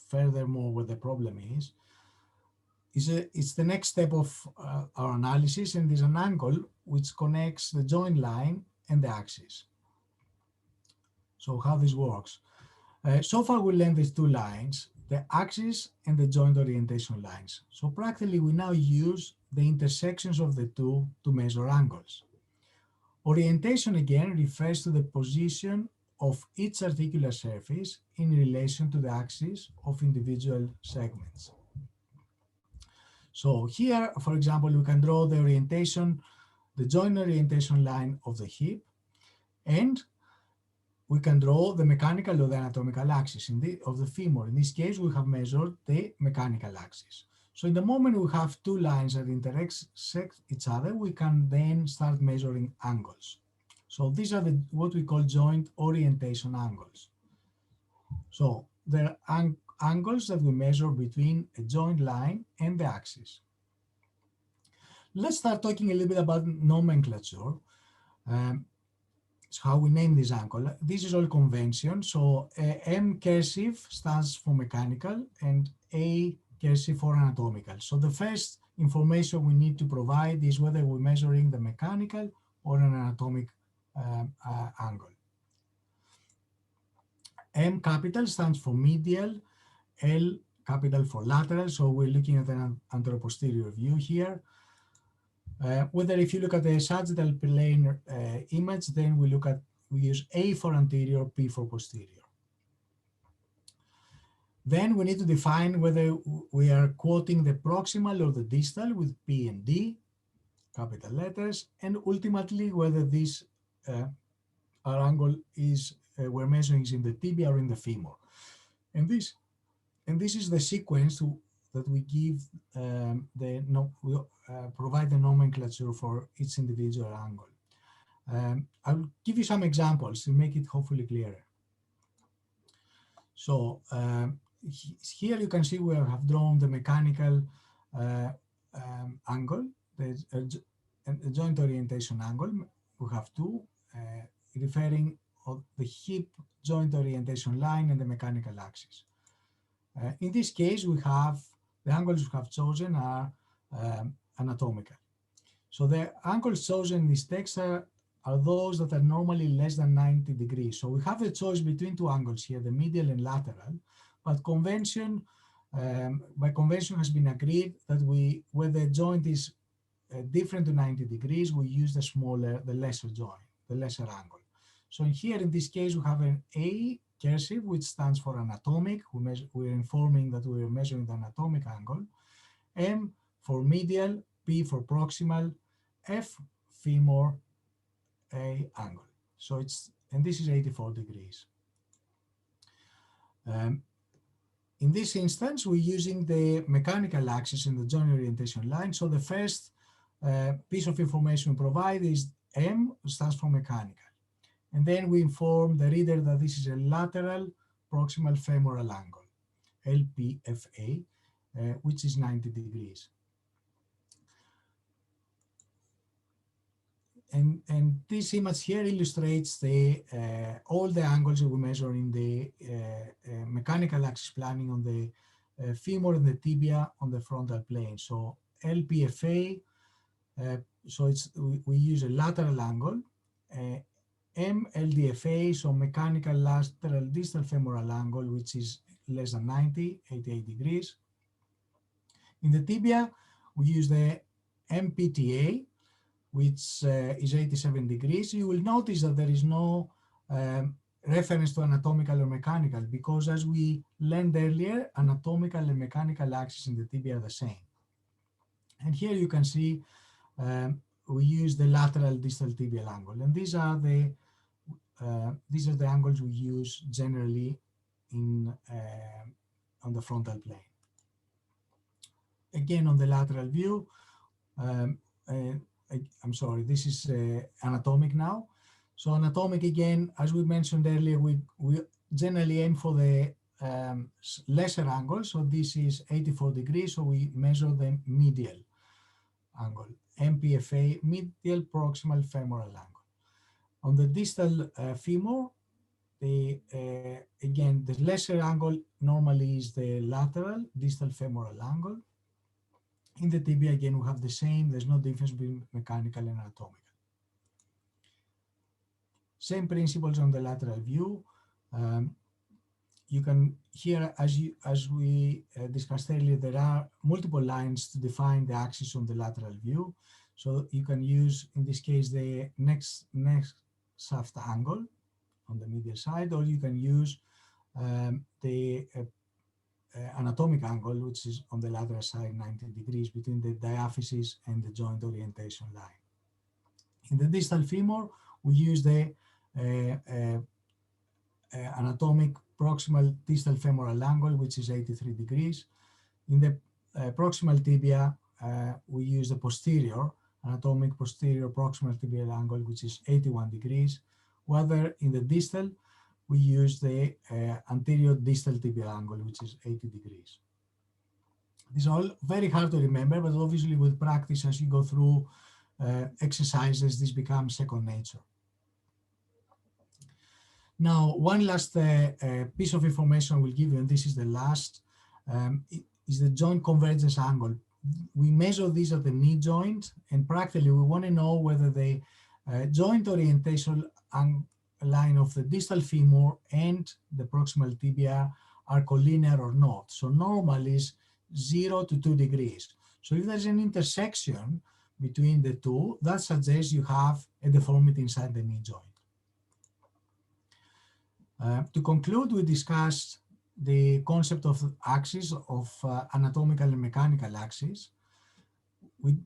furthermore what the problem is it's the next step of our analysis, and is an angle which connects the joint line and the axis. So how this works. So far we learned these two lines, the axis and the joint orientation lines. So practically we now use the intersections of the two to measure angles. Orientation again refers to the position of each articular surface in relation to the axis of individual segments. So here, for example, we can draw the orientation, the joint orientation line of the hip, and we can draw the mechanical or the anatomical axis of the femur. In this case, we have measured the mechanical axis. So in the moment we have two lines that intersect each other, we can then start measuring angles. So these are what we call joint orientation angles. So there are angles that we measure between a joint line and the axis. Let's start talking a little bit about nomenclature. It's how we name this angle. This is all convention. So M cursive stands for mechanical and A cursive for anatomical. So the first information we need to provide is whether we're measuring the mechanical or an anatomic angle. M capital stands for medial, L capital for lateral. So we're looking at an anteroposterior view here. Whether if you look at the sagittal plane image, then we use A for anterior, P for posterior. Then we need to define whether we are quoting the proximal or the distal with P and D, capital letters, and ultimately whether this our angle is we're measuring is in the tibia or in the femur. And this is the sequence that we give provide the nomenclature for each individual angle. I'll give you some examples to make it hopefully clearer. So here you can see we have drawn the mechanical angle, the joint orientation angle. We have two referring of the hip joint orientation line and the mechanical axis. In this case, we have the angles we have chosen are anatomical. So the angles chosen in this text are those that are normally less than 90 degrees. So we have the choice between two angles here, the medial and lateral, but convention, by convention has been agreed that where the joint is different to 90 degrees, we use the lesser joint, the lesser angle. So here in this case, we have an A cursive, which stands for anatomic. We're informing that we're measuring the anatomic angle. M for medial, P for proximal, F femur, A angle. So and this is 84 degrees. In this instance, we're using the mechanical axis in the joint orientation line. So the first piece of information we provide is M, stands for mechanical. And then we inform the reader that this is a lateral proximal femoral angle, LPFA, which is 90 degrees. And this image here illustrates all the angles that we measure in the mechanical axis planning on the femur and the tibia on the frontal plane. So LPFA, so we use a lateral angle. MLDFA, so mechanical lateral distal femoral angle, which is less than 90, 88 degrees. In the tibia, we use the MPTA, which is 87 degrees. You will notice that there is no reference to anatomical or mechanical, because as we learned earlier, anatomical and mechanical axis in the tibia are the same. And here you can see we use the lateral distal tibial angle, and these are the angles we use generally in on the frontal plane. Again, on the lateral view, I'm sorry, this is anatomic now. So anatomic, again, as we mentioned earlier, we generally aim for the lesser angle. So this is 84 degrees, so we measure the medial angle, MPFA, medial proximal femoral angle. On the distal femur, again, the lesser angle normally is the lateral distal femoral angle. In the tibia, again, we have the same. There's no difference between mechanical and anatomical. Same principles on the lateral view. You can here, as we discussed earlier, there are multiple lines to define the axis on the lateral view. So you can use, in this case, the next shaft angle on the medial side, or you can use the anatomic angle, which is on the lateral side, 90 degrees between the diaphysis and the joint orientation line. In the distal femur, we use the anatomic proximal distal femoral angle, which is 83 degrees. In the proximal tibia, we use the posterior, anatomic posterior proximal tibial angle, which is 81 degrees. Whether in the distal, we use the anterior distal tibial angle, which is 80 degrees. These are all very hard to remember, but obviously with practice, as you go through exercises, this becomes second nature. Now, one last piece of information we'll give you, and this is the last, is the joint convergence angle. We measure these at the knee joint, and practically we want to know whether the joint orientation line of the distal femur and the proximal tibia are collinear or not. So normal is 0 to 2 degrees. So if there's an intersection between the two, that suggests you have a deformity inside the knee joint. To conclude, we discussed the concept of axis of anatomical and mechanical axis. We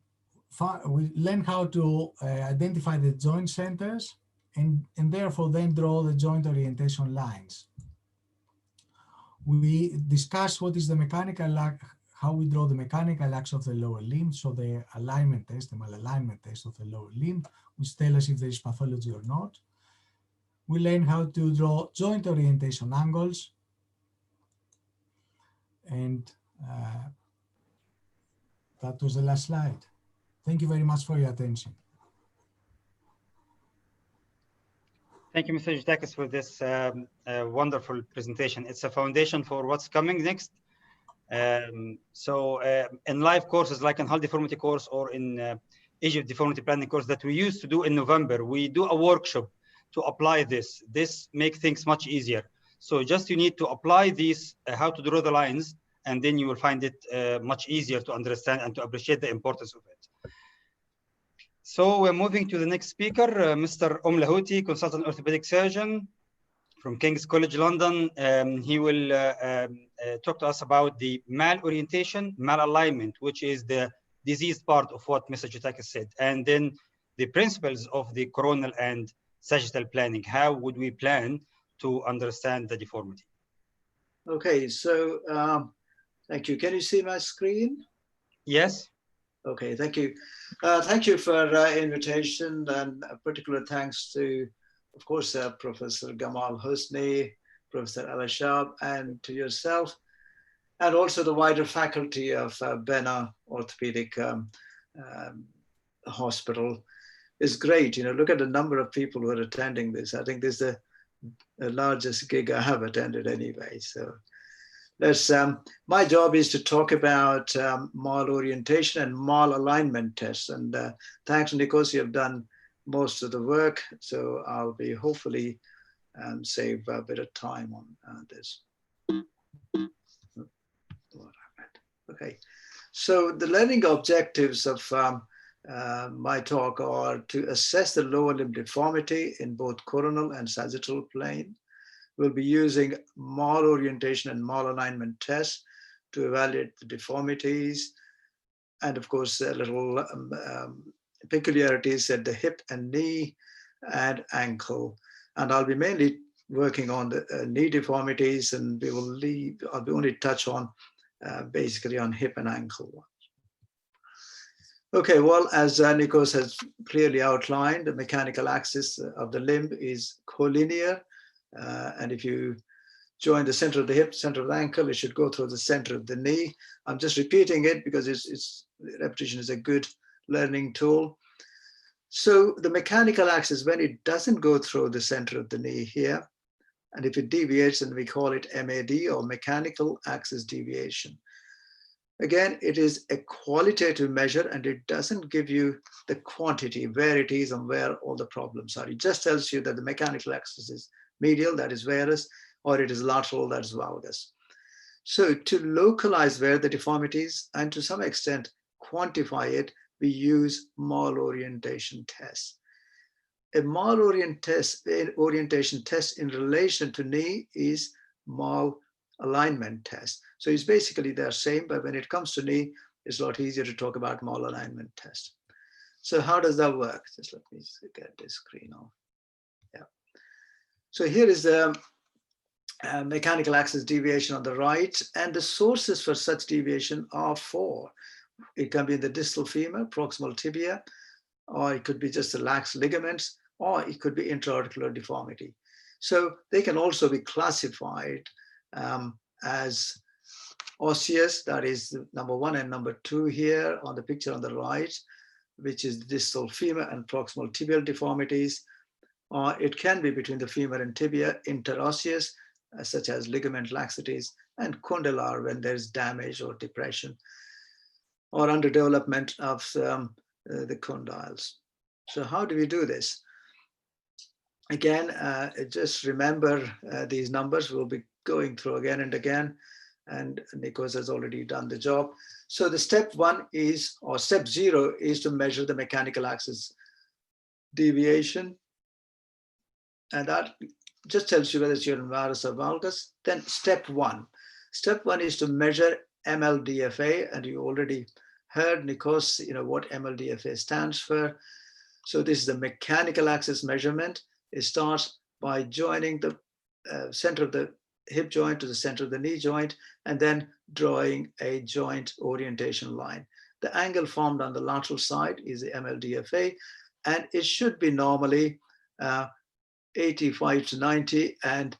learned how to identify the joint centers and therefore then draw the joint orientation lines. We discussed what is the mechanical, how we draw the mechanical axis of the lower limb, so the alignment test, the malalignment test of the lower limb, which tell us if there is pathology or not. We learned how to draw joint orientation angles, and that was the last slide. Thank you very much for your attention. Thank you, Mr. Giotakis, for this wonderful presentation. It's a foundation for what's coming next. In live courses, like in Hull Deformity course or in Egypt Deformity Planning course that we used to do in November, we do a workshop to apply this. This makes things much easier. So just you need to apply these, how to draw the lines, and then you will find it much easier to understand and to appreciate the importance of it. So we're moving to the next speaker, Mr. Om Lahoti, consultant orthopedic surgeon. from King's College London. He will talk to us about the malorientation, malalignment, which is the diseased part of what Mr. Giotakis said, and then the principles of the coronal and sagittal planning. How would we plan to understand the deformity? Okay, so thank you. Can you see my screen? Yes. Okay, thank you. Thank you for invitation, and a particular thanks to, of course, Professor Gamal Hosny, Professor Al-Ashab, and to yourself, and also the wider faculty of Bena Orthopedic Hospital. Is great. You know, look at the number of people who are attending this. I think this is the largest gig I have attended anyway. So let's, my job is to talk about malorientation and malalignment tests. And thanks, Nikos, you have done most of the work. So I'll be hopefully save a bit of time on this. Okay, so the learning objectives of my talk are to assess the lower limb deformity in both coronal and sagittal plane. We'll be using malorientation and malalignment tests to evaluate the deformities, and of course, little peculiarities at the hip and knee and ankle. And I'll be mainly working on the knee deformities, and we will I'll be only touch on basically on hip and ankle. Okay, well, as Nikos has clearly outlined, the mechanical axis of the limb is collinear. And if you join the center of the hip, center of the ankle, it should go through the center of the knee. I'm just repeating it because repetition is a good learning tool. So the mechanical axis, when it doesn't go through the center of the knee here, and if it deviates, then we call it MAD, or mechanical axis deviation. Again, it is a qualitative measure, and it doesn't give you the quantity, where it is and where all the problems are. It just tells you that the mechanical axis is medial, that is varus, or it is lateral, that is valgus. So to localize where the deformity is, and to some extent quantify it, we use malorientation tests. A malorientation test in relation to knee is malalignment test. So it's basically the same, but when it comes to knee, it's a lot easier to talk about malalignment test. So how does that work? Just let me get this screen off. Yeah. So here is the mechanical axis deviation on the right, and the sources for such deviation are four. It can be in the distal femur, proximal tibia, or it could be just the lax ligaments, or it could be intra-articular deformity. So they can also be classified as osseous, that is number 1 and number 2 here on the picture on the right, which is the distal femur and proximal tibial deformities. Or it can be between the femur and tibia, interosseous, such as ligament laxities, and condylar when there's damage or depression, or underdevelopment of the condyles. So how do we do this? Again, just remember these numbers. We'll be going through again and again, and Nikos has already done the job. So the step 1 is, or step 0 is to measure the mechanical axis deviation. And that just tells you whether it's your varus or valgus. Then step 1. Step 1 is to measure MLDFA, and you already heard Nikos, what MLDFA stands for. So this is the mechanical axis measurement. It starts by joining the center of the hip joint to the center of the knee joint, and then drawing a joint orientation line. The angle formed on the lateral side is the MLDFA, and it should be normally 85 to 90, and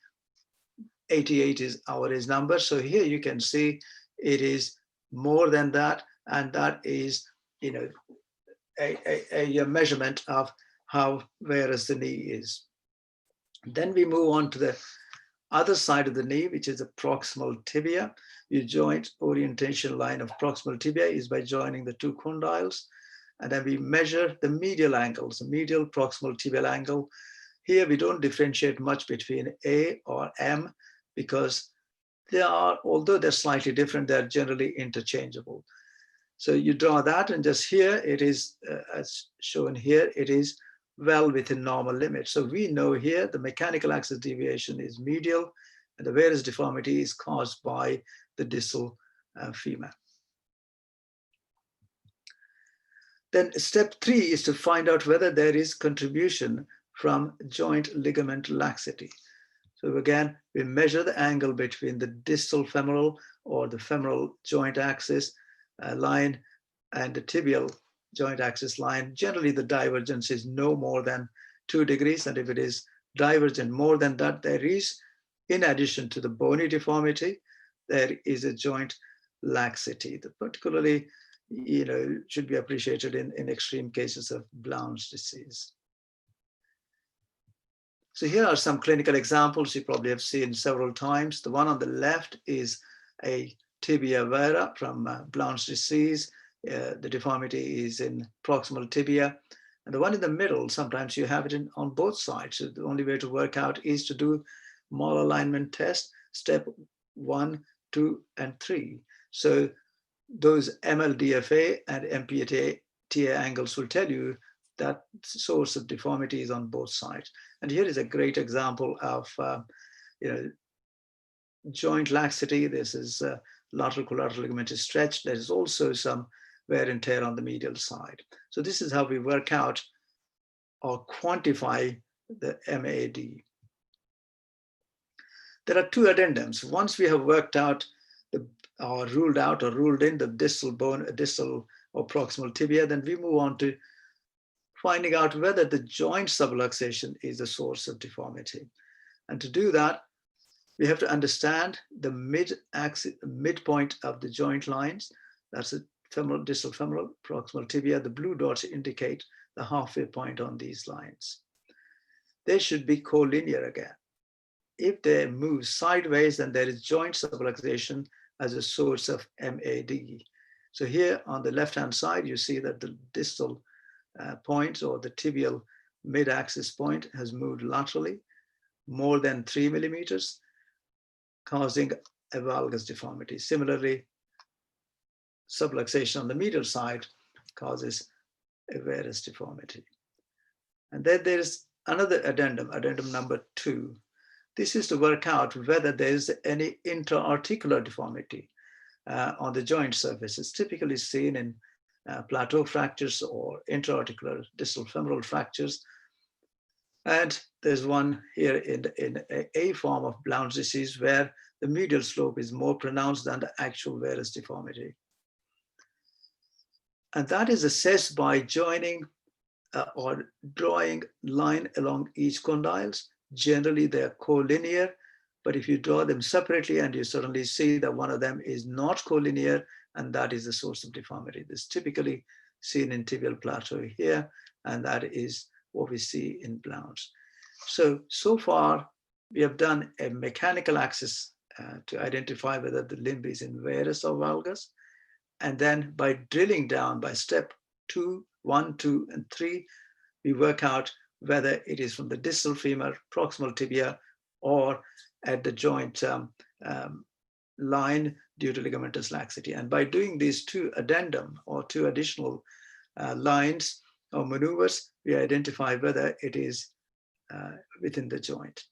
88 is our number. So here you can see it is more than that, and that is a measurement of how varus the knee is. Then we move on to the other side of the knee, which is the proximal tibia. Your joint orientation line of proximal tibia is by joining the two condyles. And then we measure the medial angles, the medial proximal tibial angle. Here we don't differentiate much between A or M, because they are, although they're slightly different, they're generally interchangeable. So you draw that, and just here it is, as shown here, it is well within normal limits. So we know here the mechanical axis deviation is medial, and the varus deformity is caused by the distal femur. Then step 3 is to find out whether there is contribution from joint ligament laxity. So again, we measure the angle between the distal femoral or the femoral joint axis line and the tibial joint axis line. Generally, the divergence is no more than 2 degrees. And if it is divergent more than that, there is, in addition to the bony deformity, there is a joint laxity that particularly, should be appreciated in extreme cases of Blount's disease. So here are some clinical examples you probably have seen several times. The one on the left is a tibia vera from Blount's disease. The deformity is in proximal tibia. And the one in the middle, sometimes you have it on both sides. So the only way to work out is to do malalignment test, step 1, 2, and 3. So those MLDFA and MPTA angles will tell you that source of deformity is on both sides. And here is a great example of joint laxity. This is lateral collateral ligament is stretched. There is also some wear and tear on the medial side. So this is how we work out or quantify the MAD. There are 2 addendums. Once we have worked out or ruled in the distal bone, distal or proximal tibia, then we move on to finding out whether the joint subluxation is the source of deformity. And to do that, we have to understand the midpoint of the joint lines. That's the femoral, distal femoral, proximal tibia. The blue dots indicate the halfway point on these lines. They should be collinear again. If they move sideways, then there is joint subluxation as a source of MAD. So here on the left-hand side, you see that the distal point or the tibial mid-axis point has moved laterally more than 3 millimeters, causing a valgus deformity. Similarly, subluxation on the medial side causes a varus deformity. And then there's another addendum, addendum number 2. This is to work out whether there's any intra-articular deformity on the joint surface. It's typically seen in plateau fractures or intra-articular distal femoral fractures. And there's one here in a form of Blount's disease where the medial slope is more pronounced than the actual varus deformity. And that is assessed by joining or drawing line along each condyles. Generally, they're collinear, but if you draw them separately and you suddenly see that one of them is not collinear, and that is the source of deformity. This is typically seen in tibial plateau here, and that is what we see in Blount's. So far, we have done a mechanical axis to identify whether the limb is in varus or valgus. And then by drilling down by step 2, 1, 2, and 3, we work out whether it is from the distal femur, proximal tibia, or at the joint line due to ligamentous laxity. And by doing these 2 addendum or 2 additional lines or maneuvers, we identify whether it is within the joint.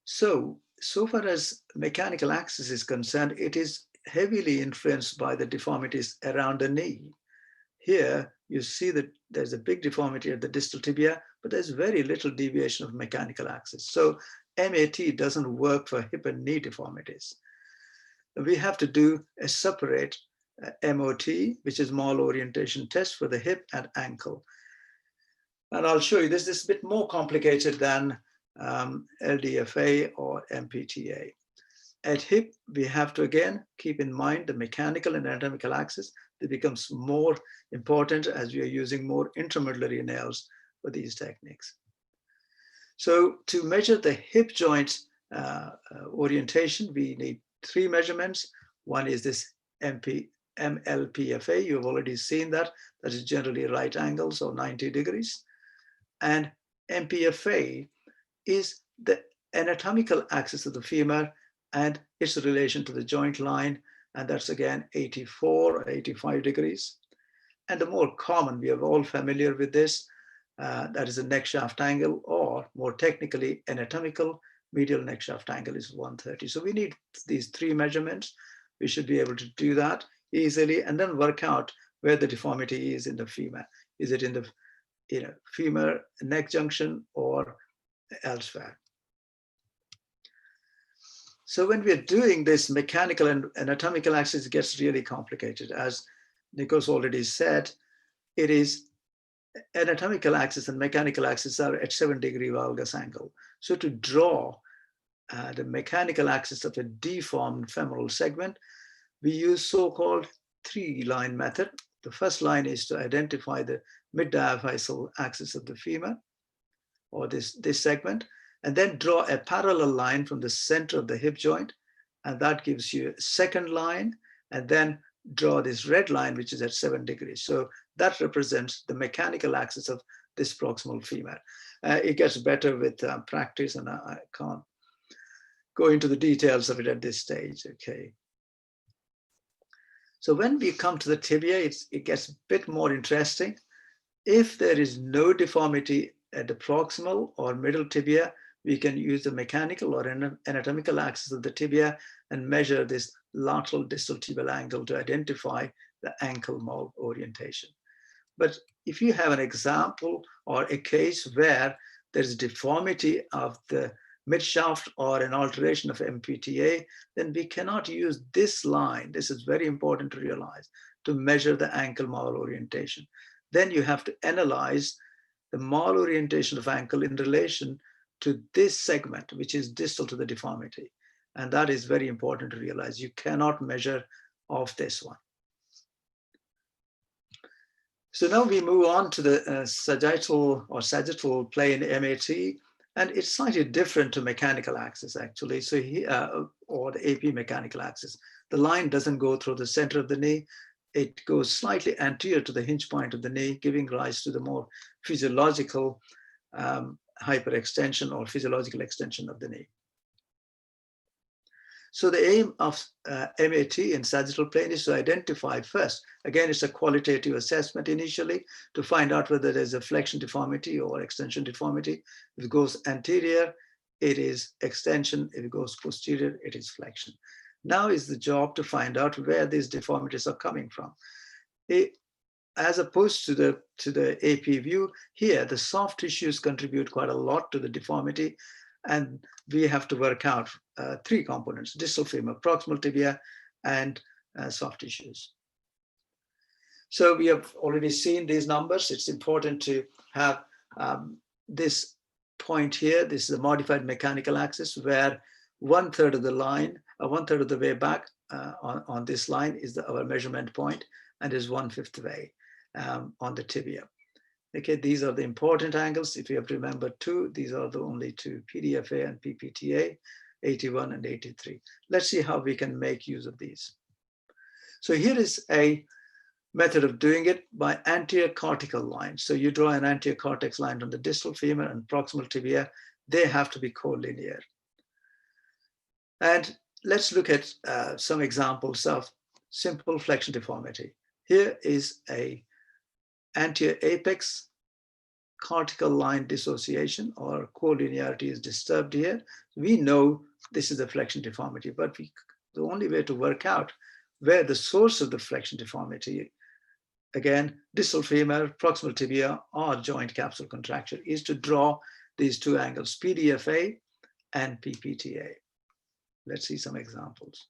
So far as mechanical axis is concerned, it is heavily influenced by the deformities around the knee. Here, you see that there's a big deformity at the distal tibia, but there's very little deviation of mechanical axis. So MAT doesn't work for hip and knee deformities. We have to do a separate MOT, which is malorientation test for the hip and ankle. And I'll show you this is a bit more complicated than LDFA or MPTA. At hip, we have to again keep in mind the mechanical and anatomical axis. It becomes more important as we are using more intramedullary nails for these techniques. So to measure the hip joint orientation, we need 3 measurements. One is this MLPFA. You've already seen that. That is generally right angles or 90 degrees. And MPFA is the anatomical axis of the femur and its relation to the joint line. And that's again 84 or 85 degrees. And the more common, we are all familiar with this, that is a neck shaft angle, or more technically, anatomical medial neck shaft angle is 130. So we need these three measurements. We should be able to do that easily and then work out where the deformity is in the femur. Is it in the femur neck junction or elsewhere? So when we're doing this, mechanical and anatomical axis gets really complicated. As Nikos already said, it is anatomical axis and mechanical axis are at 7-degree valgus angle. So to draw the mechanical axis of a deformed femoral segment, we use so-called 3-line method. The first line is to identify the mid-diaphyseal axis of the femur, or this segment, and then draw a parallel line from the center of the hip joint, and that gives you a second line, and then draw this red line, which is at 7 degrees. So that represents the mechanical axis of this proximal femur. It gets better with practice, and I can't go into the details of it at this stage, okay? So when we come to the tibia, it gets a bit more interesting. If there is no deformity at the proximal or middle tibia, we can use the mechanical or anatomical axis of the tibia and measure this lateral distal tibial angle to identify the ankle malorientation. But if you have an example or a case where there's deformity of the midshaft or an alteration of MPTA, then we cannot use this line, this is very important to realize, to measure the ankle malorientation. Then you have to analyze the malorientation of ankle in relation to this segment, which is distal to the deformity. And that is very important to realize. You cannot measure off this one. So now we move on to the sagittal plane MAT, and it's slightly different to mechanical axis actually. So here, or the AP mechanical axis, the line doesn't go through the center of the knee. It goes slightly anterior to the hinge point of the knee, giving rise to the more physiological hyperextension or physiological extension of the knee. So the aim of MAT in sagittal plane is to identify first, again, it's a qualitative assessment initially to find out whether there's a flexion deformity or extension deformity. If it goes anterior, it is extension. If it goes posterior, it is flexion. Now is the job to find out where these deformities are coming from. As opposed to the AP view, here the soft tissues contribute quite a lot to the deformity, and we have to work out three components: distal femur, proximal tibia, and soft tissues. So we have already seen these numbers. It's important to have this point here. This is the modified mechanical axis, where 1/3 of the line, 1/3 of the way back on this line is our measurement point, and is 1/5 way on the tibia. Okay, these are the important angles. If you have to remember two, these are the only two, PDFA and PPTA, 81 and 83. Let's see how we can make use of these. So here is a method of doing it by anterior cortical line. So you draw an anterior cortex line from the distal femur and proximal tibia. They have to be collinear. And let's look at some examples of simple flexion deformity. Here is a anterior apex cortical line dissociation, or collinearity is disturbed here. We know this is a flexion deformity, but the only way to work out where the source of the flexion deformity, again, distal femur, proximal tibia, or joint capsule contracture, is to draw these two angles, PDFA and PPTA. Let's see some examples.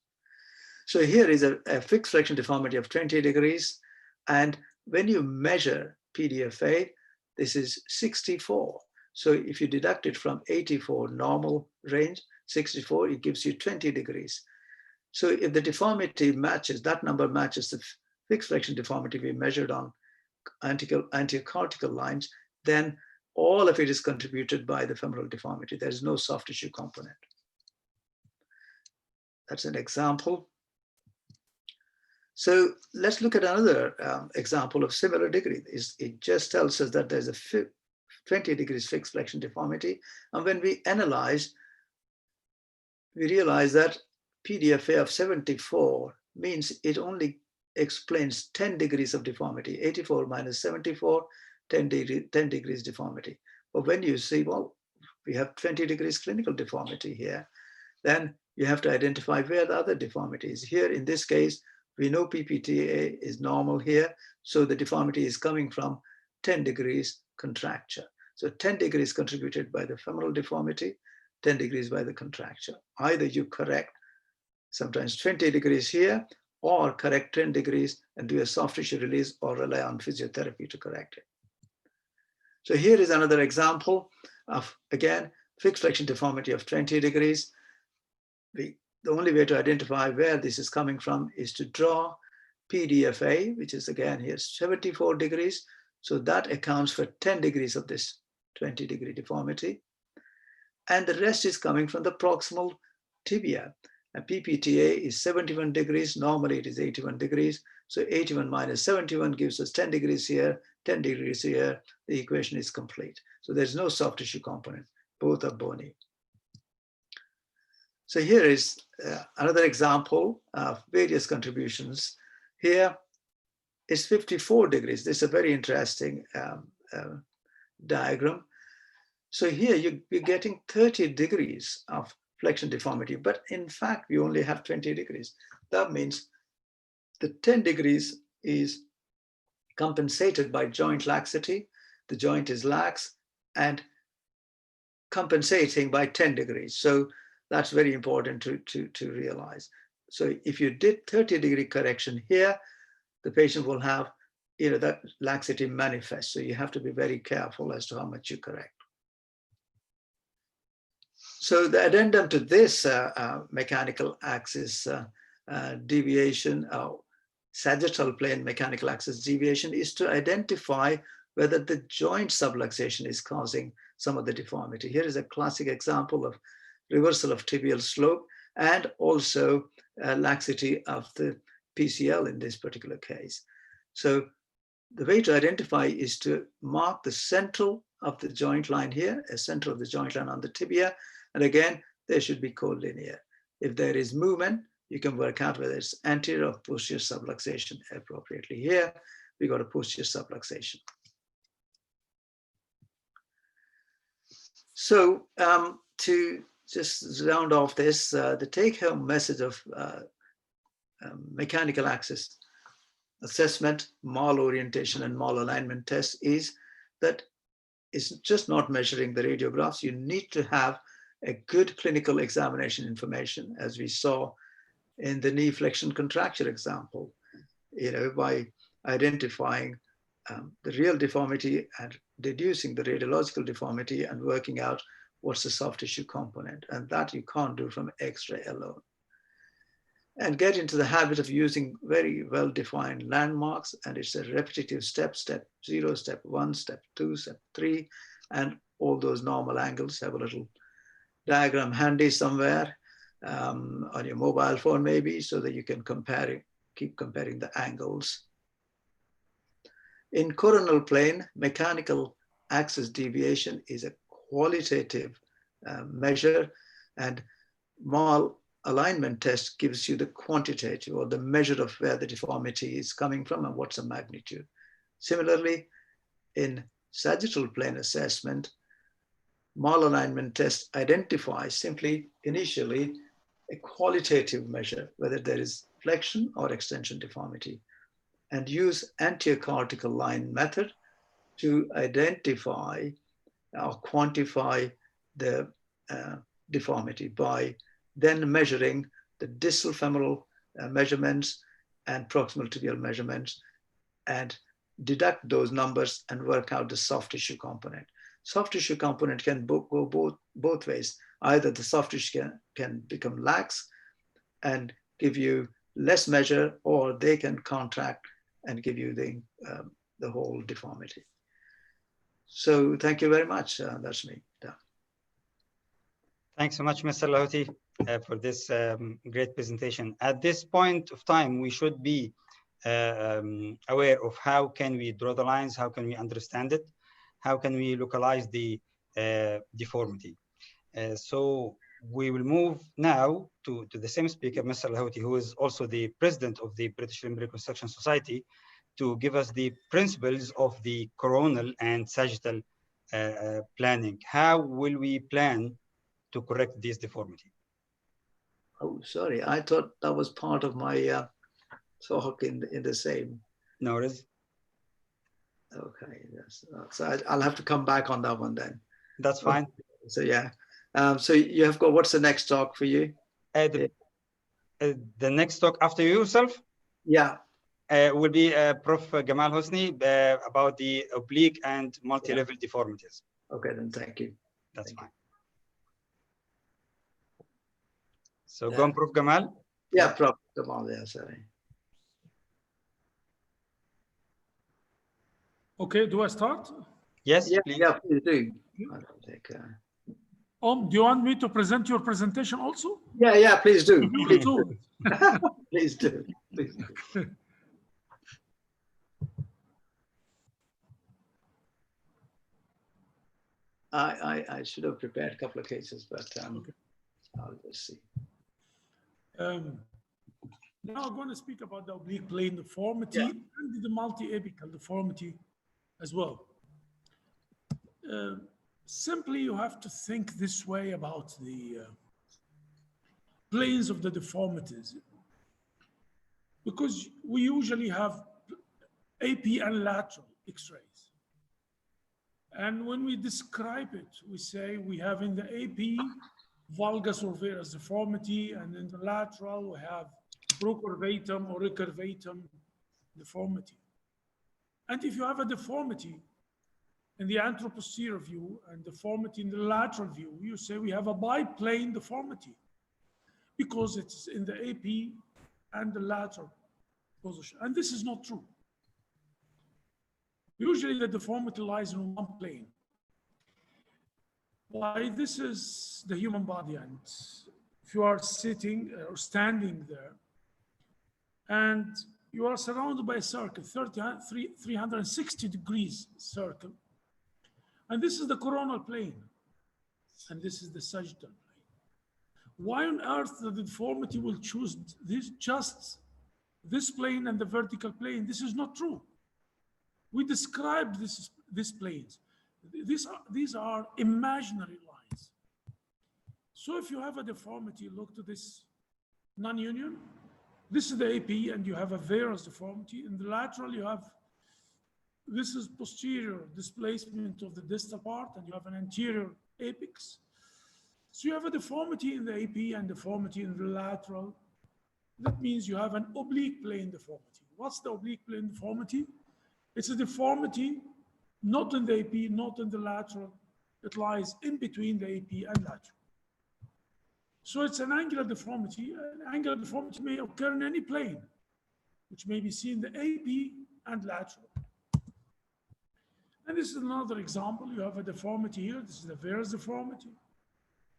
So here is a fixed flexion deformity of 20 degrees. And when you measure PDFA, this is 64. So if you deduct it from 84 normal range, 64, it gives you 20 degrees. So if the deformity matches, that number matches the fixed flexion deformity we measured on anterior cortical lines, then all of it is contributed by the femoral deformity. There is no soft tissue component. That's an example. So let's look at another example of similar degree. It just tells us that there's a 20 degrees fixed flexion deformity. And when we analyze, we realize that PDFA of 74 means it only explains 10 degrees of deformity. 84 minus 74, 10 degrees deformity. But when you see, well, we have 20 degrees clinical deformity here, then you have to identify where the other deformity is. Here, in this case, we know PPTA is normal here, so the deformity is coming from 10 degrees contracture. So 10 degrees contributed by the femoral deformity, 10 degrees by the contracture. Either you correct sometimes 20 degrees here, or correct 10 degrees and do a soft tissue release, or rely on physiotherapy to correct it. So here is another example of, again, fixed flexion deformity of 20 degrees. The only way to identify where this is coming from is to draw PDFA, which is again here 74 degrees. So that accounts for 10 degrees of this 20 degree deformity. And the rest is coming from the proximal tibia. And PPTA is 71 degrees. Normally it is 81 degrees. So 81 minus 71 gives us 10 degrees here, 10 degrees here. The equation is complete. So there's no soft tissue component. Both are bony. So here is another example of various contributions. Here is 54 degrees. This is a very interesting diagram. So here you're getting 30 degrees of flexion deformity, but in fact, we only have 20 degrees. That means the 10 degrees is compensated by joint laxity. The joint is lax and compensating by 10 degrees. So that's very important to realize. So if you did 30 degree correction here, the patient will have, that laxity manifest. So you have to be very careful as to how much you correct. So the addendum to this mechanical axis deviation, sagittal plane mechanical axis deviation, is to identify whether the joint subluxation is causing some of the deformity. Here is a classic example of reversal of tibial slope and also laxity of the PCL in this particular case. So the way to identify is to mark the central of the joint line here, a center of the joint line on the tibia. And again, they should be collinear. If there is movement, you can work out whether it's anterior or posterior subluxation appropriately. Here, we got a posterior subluxation. So to just round off this, the take-home message of mechanical axis assessment, malorientation, and malalignment test is that it's just not measuring the radiographs. You need to have a good clinical examination information, as we saw in the knee flexion contracture example, by identifying the real deformity and deducing the radiological deformity and working out what's the soft tissue component. And that you can't do from X-ray alone. And get into the habit of using very well-defined landmarks. And it's a repetitive step, step 0, step 1, step 2, step 3, and all those normal angles. Have a little diagram handy somewhere on your mobile phone maybe, so that you can compare it, keep comparing the angles. In coronal plane, mechanical axis deviation is a qualitative measure, and malalignment test gives you the quantitative, or the measure of where the deformity is coming from and what's the magnitude. Similarly, in sagittal plane assessment, malalignment test identifies simply initially a qualitative measure, whether there is flexion or extension deformity, and use anterocortical line method to identify or quantify the deformity by then measuring the distal femoral measurements and proximal tibial measurements, and deduct those numbers and work out the soft tissue component. Soft tissue component can go both ways. Either the soft tissue can become lax and give you less measure, or they can contract and give you the whole deformity. So thank you very much. That's me. Done. Thanks so much, Mr. Lahoti, for this great presentation. At this point of time, we should be aware of how can we draw the lines, how can we understand it, how can we localize the deformity. So we will move now to the same speaker, Mr. Lahoti, who is also the president of the British Limb Reconstruction Society, to give us the principles of the coronal and sagittal planning. How will we plan to correct this deformity? Oh, sorry. I thought that was part of my talk in the same. No, it is. Okay, yes. So I'll have to come back on that one then. That's fine. So yeah. So you have got, what's the next talk for you? The next talk after yourself? Yeah. Will be Prof. Gamal Hosny about the oblique and multi-level deformities. Okay, then thank you. That's fine. So go on, Prof. Gamal. Yeah, Prof. Gamal, yeah, sorry. Okay, do I start? Yes, yeah, please. Yeah, please do. I don't think, do you want me to present your presentation also? Yeah, please do. Please do. Please do. Please do. I should have prepared a couple of cases, but I'll just see. Now I'm going to speak about the oblique plane deformity and the multiapical deformity as well. Simply, you have to think this way about the planes of the deformities, because we usually have AP and lateral X-rays. And when we describe it, we say we have in the AP valgus or varus deformity, and in the lateral we have procurvatum or recurvatum deformity. And if you have a deformity in the anteroposterior view and deformity in the lateral view, you say we have a biplane deformity because it's in the AP and the lateral position. And this is not true. Usually the deformity lies in one plane. Why? This is the human body, and if you are sitting or standing there and you are surrounded by a circle, 360 degrees circle, and this is the coronal plane, and this is the sagittal plane. Why on earth the deformity will choose just this plane and the vertical plane? This is not true. We described these planes. These are imaginary lines. So if you have a deformity, look to this non-union. This is the AP, and you have a varus deformity. In the lateral, you have, this is posterior displacement of the distal part, and you have an anterior apex. So you have a deformity in the AP and deformity in the lateral. That means you have an oblique plane deformity. What's the oblique plane deformity? It's a deformity not in the AP, not in the lateral. It lies in between the AP and lateral. So it's an angular deformity. An angular deformity may occur in any plane, which may be seen in the AP and lateral. And this is another example. You have a deformity here. This is the varus deformity.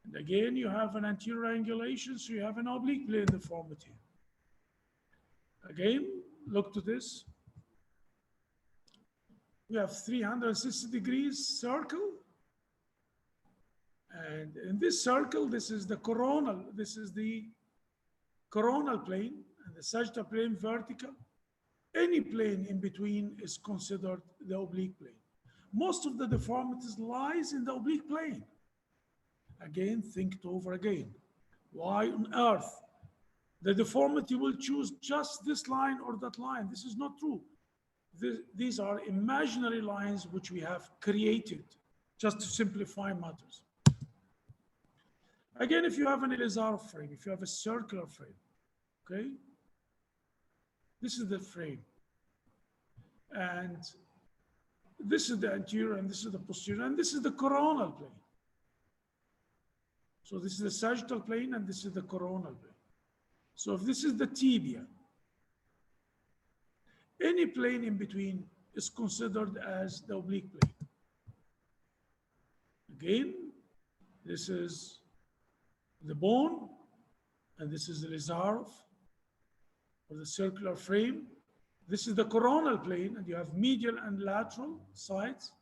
And again, you have an anterior angulation, so you have an oblique plane deformity. Again, look to this. We have 360 degrees circle. And in this circle, this is the coronal plane, and the sagittal plane vertical. Any plane in between is considered the oblique plane. Most of the deformities lies in the oblique plane. Again, think it over again. Why on earth the deformity will choose just this line or that line? This is not true. These are imaginary lines which we have created just to simplify matters. Again, if you have an Elizarov frame, if you have a circular frame, okay? This is the frame. And this is the anterior, and this is the posterior, and this is the coronal plane. So this is the sagittal plane, and this is the coronal plane. So if this is the tibia, any plane in between is considered as the oblique plane. Again, this is the bone, and this is the Elizarov, or the circular frame. This is the coronal plane, and you have medial and lateral sides.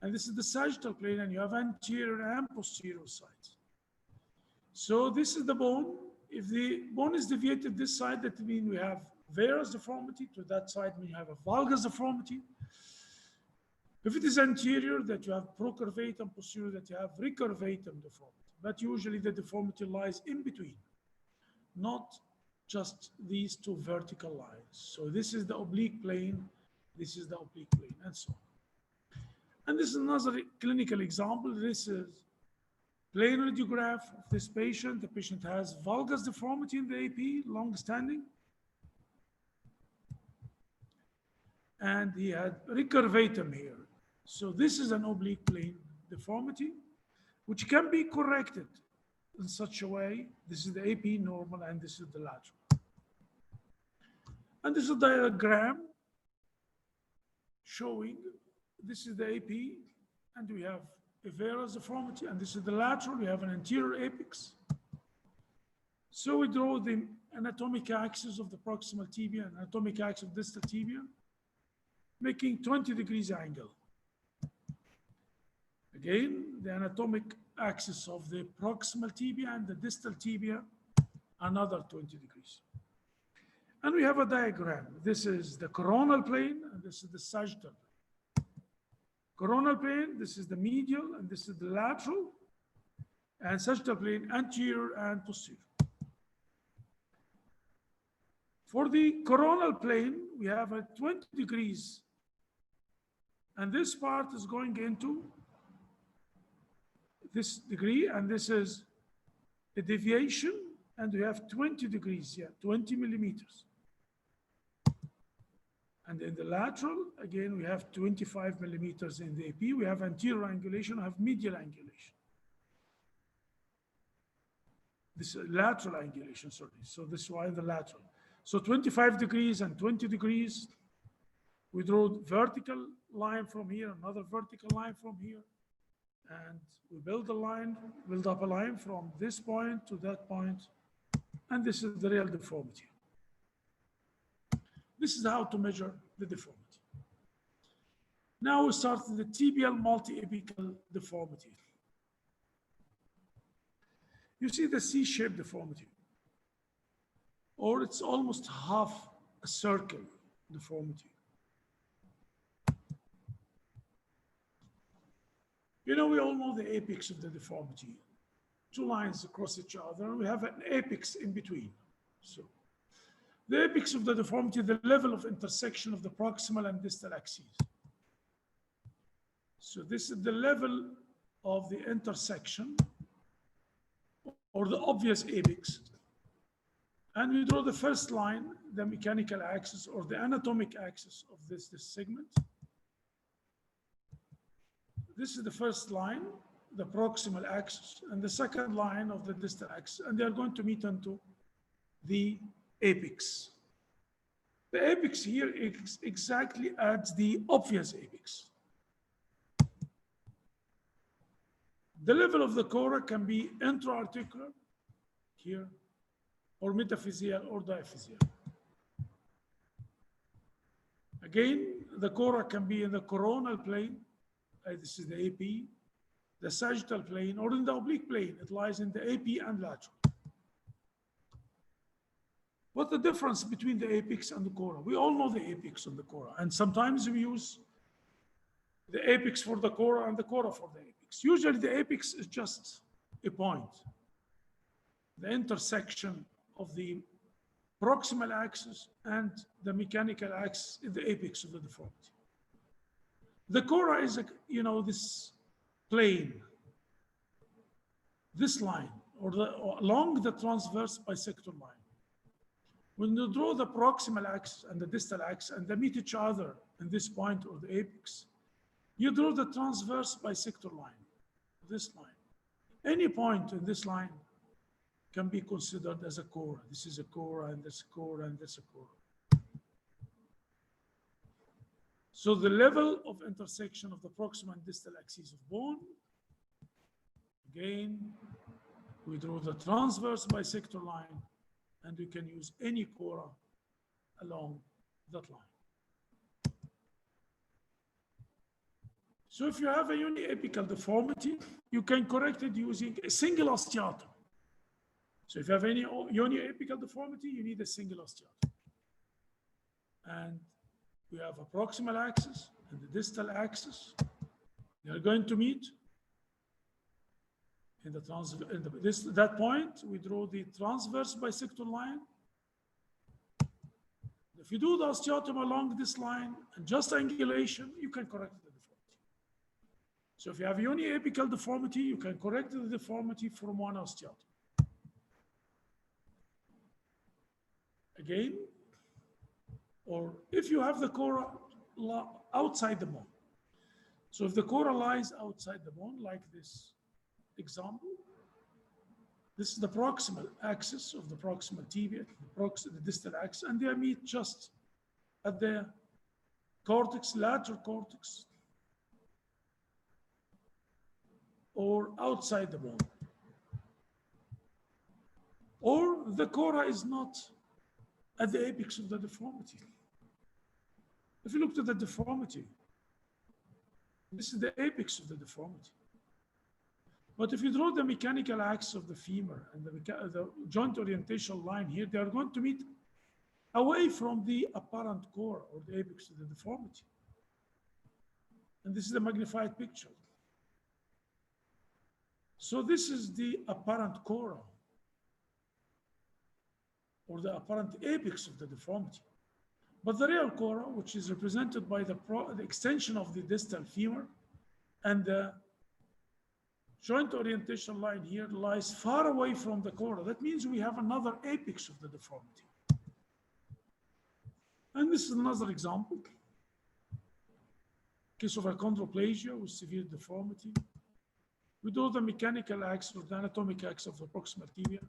And this is the sagittal plane, and you have anterior and posterior sides. So this is the bone. If the bone is deviated this side, that means we have varus deformity. To that side, we have a valgus deformity. If it is anterior, that you have procurvatum, posterior, that you have recurvatum deformity. But usually the deformity lies in between, not just these two vertical lines. So this is the oblique plane, this is the oblique plane, and so on. And this is another clinical example. This is plain radiograph of this patient. The patient has valgus deformity in the AP, long-standing. And he had recurvatum here. So this is an oblique plane deformity, which can be corrected in such a way. This is the AP normal, and this is the lateral. And this is a diagram showing this is the AP, and we have a varus deformity, and this is the lateral. We have an anterior apex. So we draw the anatomic axis of the proximal tibia and anatomic axis of distal tibia, making 20 degrees angle. Again, the anatomic axis of the proximal tibia and the distal tibia, another 20 degrees. And we have a diagram. This is the coronal plane, and this is the sagittal. Coronal plane, this is the medial, and this is the lateral, and sagittal plane, anterior and posterior. For the coronal plane, we have a 20 degrees, and this part is going into this degree, and this is a deviation, and we have 20 degrees here, 20 millimeters. And in the lateral, again, we have 25 millimeters in the AP. We have anterior angulation, we have medial angulation. This is lateral angulation, sorry. So this is why the lateral. So 25 degrees and 20 degrees. We draw vertical line from here, another vertical line from here. And we build a line, build up a line from this point to that point. And this is the real deformity. This is how to measure the deformity. Now we start with the tibial multiapical deformity. You see the C-shaped deformity, or it's almost half a circle deformity. You know, we all know the apex of the deformity. Two lines across each other, and we have an apex in between. So the apex of the deformity, the level of intersection of the proximal and distal axes. So this is the level of the intersection, or the obvious apex. And we draw the first line, the mechanical axis or the anatomic axis of this segment. This is the first line, the proximal axis, and the second line of the distal axis, and they are going to meet into the apex. The apex here exactly adds the obvious apex. The level of the CORA can be intra-articular here, or metaphyseal or diaphyseal. Again, the CORA can be in the coronal plane, this is the AP, the sagittal plane, or in the oblique plane. It lies in the AP and lateral. What's the difference between the apex and the CORA? We all know the apex and the CORA, and sometimes we use the apex for the CORA and the CORA for the apex. Usually the apex is just a point, the intersection of the proximal axis and the mechanical axis in the apex of the deformity. The CORA is, this plane, this line, or along the transverse bisector line. When you draw the proximal axis and the distal axis and they meet each other in this point or the apex, you draw the transverse bisector line, this line. Any point in this line can be considered as a CORA. This is a CORA, and that's a CORA, and that's a CORA. So the level of intersection of the proximal and distal axes of bone, again, we draw the transverse bisector line, and we can use any CORA along that line. So if you have a uniapical deformity, you can correct it using a single osteotomy. So if you have any unioapical deformity, you need a single osteotomy. And we have a proximal axis and the distal axis. They are going to meet in that point. We draw the transverse bisector line. If you do the osteotomy along this line and just angulation, you can correct the deformity. So if you have unioapical deformity, you can correct the deformity from one osteotomy. Again, or if you have the CORA outside the bone. So if the CORA lies outside the bone, like this example, this is the proximal axis of the proximal tibia, the distal axis, and they meet just at the cortex, lateral cortex, or outside the bone. Or the CORA is not at the apex of the deformity. If you look at the deformity, this is the apex of the deformity. But if you draw the mechanical axis of the femur and the joint orientation line here, they are going to meet away from the apparent CORA or the apex of the deformity. And this is the magnified picture. So this is the apparent CORA or the apparent apex of the deformity. But the real CORA, which is represented by the extension of the distal femur and the joint orientation line here, lies far away from the CORA. That means we have another apex of the deformity. And this is another example. Case of achondroplasia with severe deformity. We do the mechanical axis or the anatomic axis of the proximal tibia.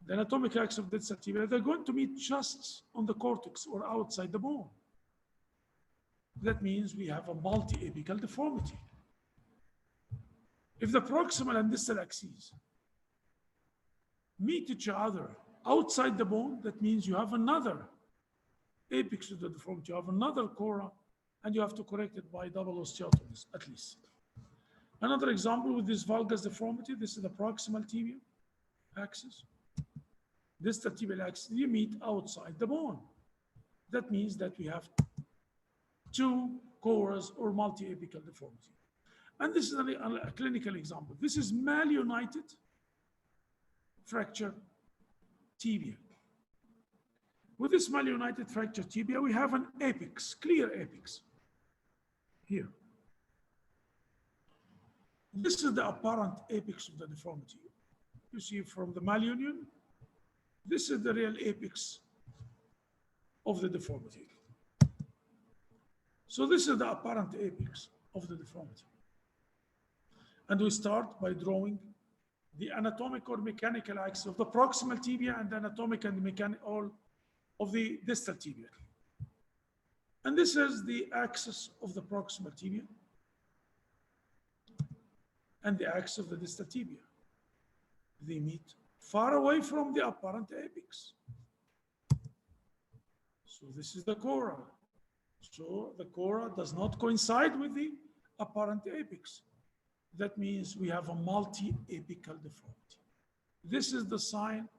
The anatomic axis of the distal tibia, they're going to meet just on the cortex or outside the bone. That means we have a multiapical deformity. If the proximal and distal axes meet each other outside the bone, that means you have another apex of the deformity, you have another CORA, and you have to correct it by double osteotomies at least. Another example with this valgus deformity, this is the proximal tibia axis. Distal tibial axis, you meet outside the bone. That means that we have two CORAs or multi-apical deformity. And this is a clinical example. This is malunited fracture tibia. With this malunited fracture tibia, we have an apex, clear apex here. This is the apparent apex of the deformity. You see from the malunion, this is the real apex of the deformity. So this is the apparent apex of the deformity. And we start by drawing the anatomic or mechanical axis of the proximal tibia and the anatomic and mechanical of the distal tibia. And this is the axis of the proximal tibia and the axis of the distal tibia. They meet far away from the apparent apex. So this is the CORA. So the CORA does not coincide with the apparent apex. That means we have a multi-apical deformity. This is the sign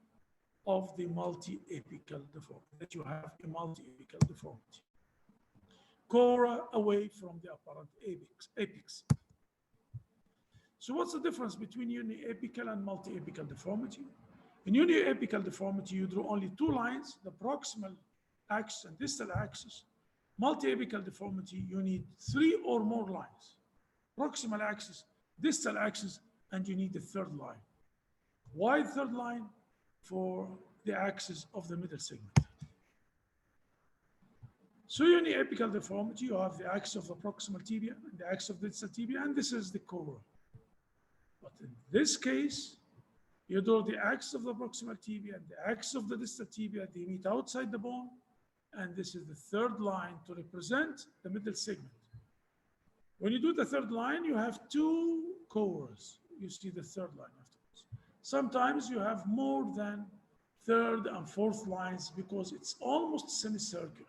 of the multi-apical deformity, that you have a multi-apical deformity. CORA away from the apparent apex. So what's the difference between uniapical and multi-apical deformity? In uniapical deformity, you draw only two lines, the proximal axis and distal axis. Multi-apical deformity, you need three or more lines. Proximal axis, distal axis, and you need the third line. Why third line? For the axis of the middle segment. So uniapical deformity, you have the axis of the proximal tibia and the axis of the distal tibia, and this is the CORA. But in this case, you draw the axis of the proximal tibia and the axis of the distal tibia, they meet outside the bone, and this is the third line to represent the middle segment. When you do the third line, you have two CORAs. You see the third line afterwards. Sometimes you have more than third and fourth lines because it's almost semicircular.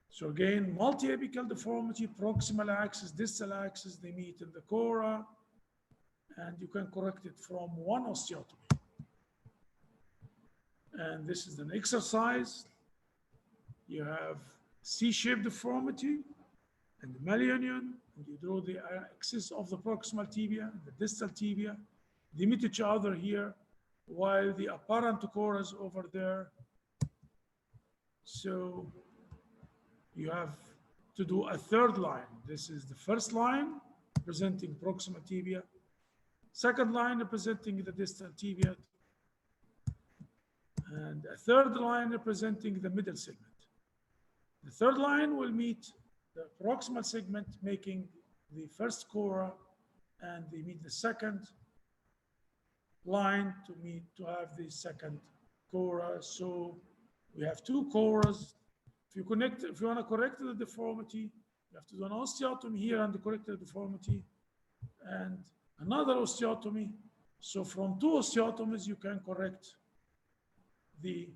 So again, multi-apical deformity, proximal axis, distal axis, they meet in the CORA. and you can correct it from one osteotomy. And this is an exercise. You have C-shaped deformity and the malunion, and you draw the axis of the proximal tibia and the distal tibia. They meet each other here, while the apparent CORA is over there. So you have to do a third line. This is the first line representing proximal tibia, second line representing the distal tibia, and a third line representing the middle segment. The third line will meet the proximal segment, making the first CORA, and they meet the second line to have the second CORA. So we have two CORAs. If you want to correct the deformity, you have to do an osteotomy here and correct the deformity, and another osteotomy. So from two osteotomies, you can correct the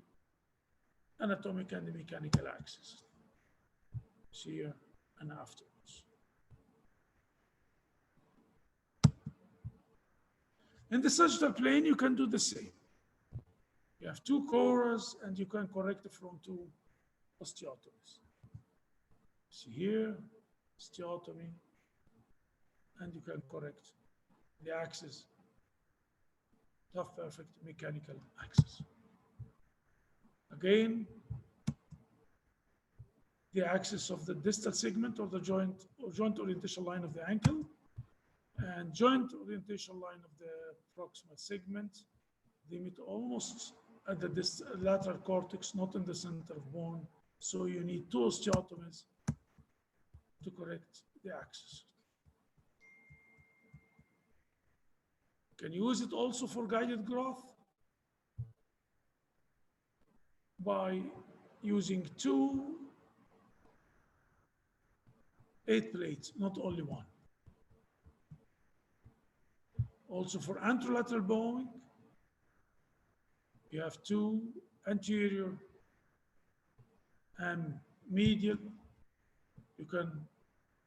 anatomic and the mechanical axis. Here and afterwards. In the sagittal plane, you can do the same. You have two CORAs, and you can correct it from two osteotomies. See here, osteotomy, and you can correct the axis, tough perfect mechanical axis. Again, the axis of the distal segment or the joint orientation line of the ankle, and joint orientation line of the proximal segment. They meet almost at the lateral cortex, not in the center of bone. So you need two osteotomies to correct the axis. Can you use it also for guided growth? By using two 8 plates, not only one. Also for anterolateral bowing, you have two anterior and medial. You can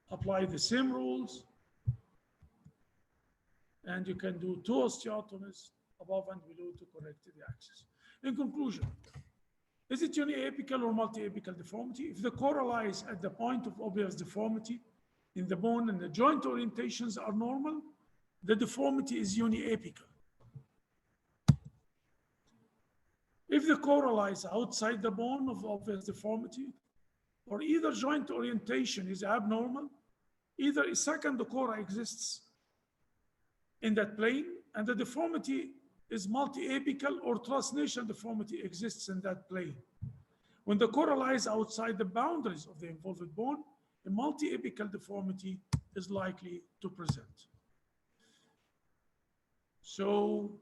apply the same rules, and you can do two osteotomies above and below to correct the axis. In conclusion, is it uniapical or multiapical deformity? If the CORA lies at the point of obvious deformity in the bone and the joint orientations are normal, the deformity is uniapical. If the CORA lies outside the bone of obvious deformity, or either joint orientation is abnormal, either a second CORA exists in that plane, and the deformity is multiapical, or transnational deformity exists in that plane. When the CORA lies outside the boundaries of the involved bone, a multiapical deformity is likely to present. So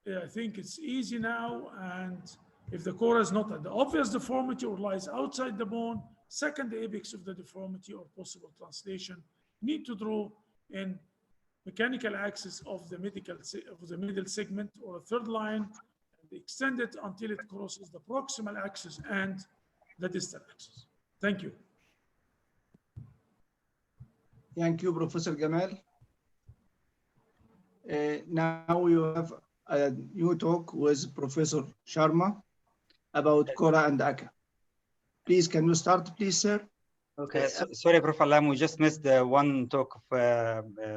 I think it's easy now, and if the CORA is not at the obvious deformity or lies outside the bone, second apex of the deformity or possible translation, need to draw in mechanical axis of the middle segment or a third line, and extend it until it crosses the proximal axis and the distal axis. Thank you. Thank you, Professor Gamal. Now we have a new talk with Professor Sharma about CORA and ACA. Please, can you start, please, sir? Okay. Sorry, Prof. Alam, we just missed the one talk of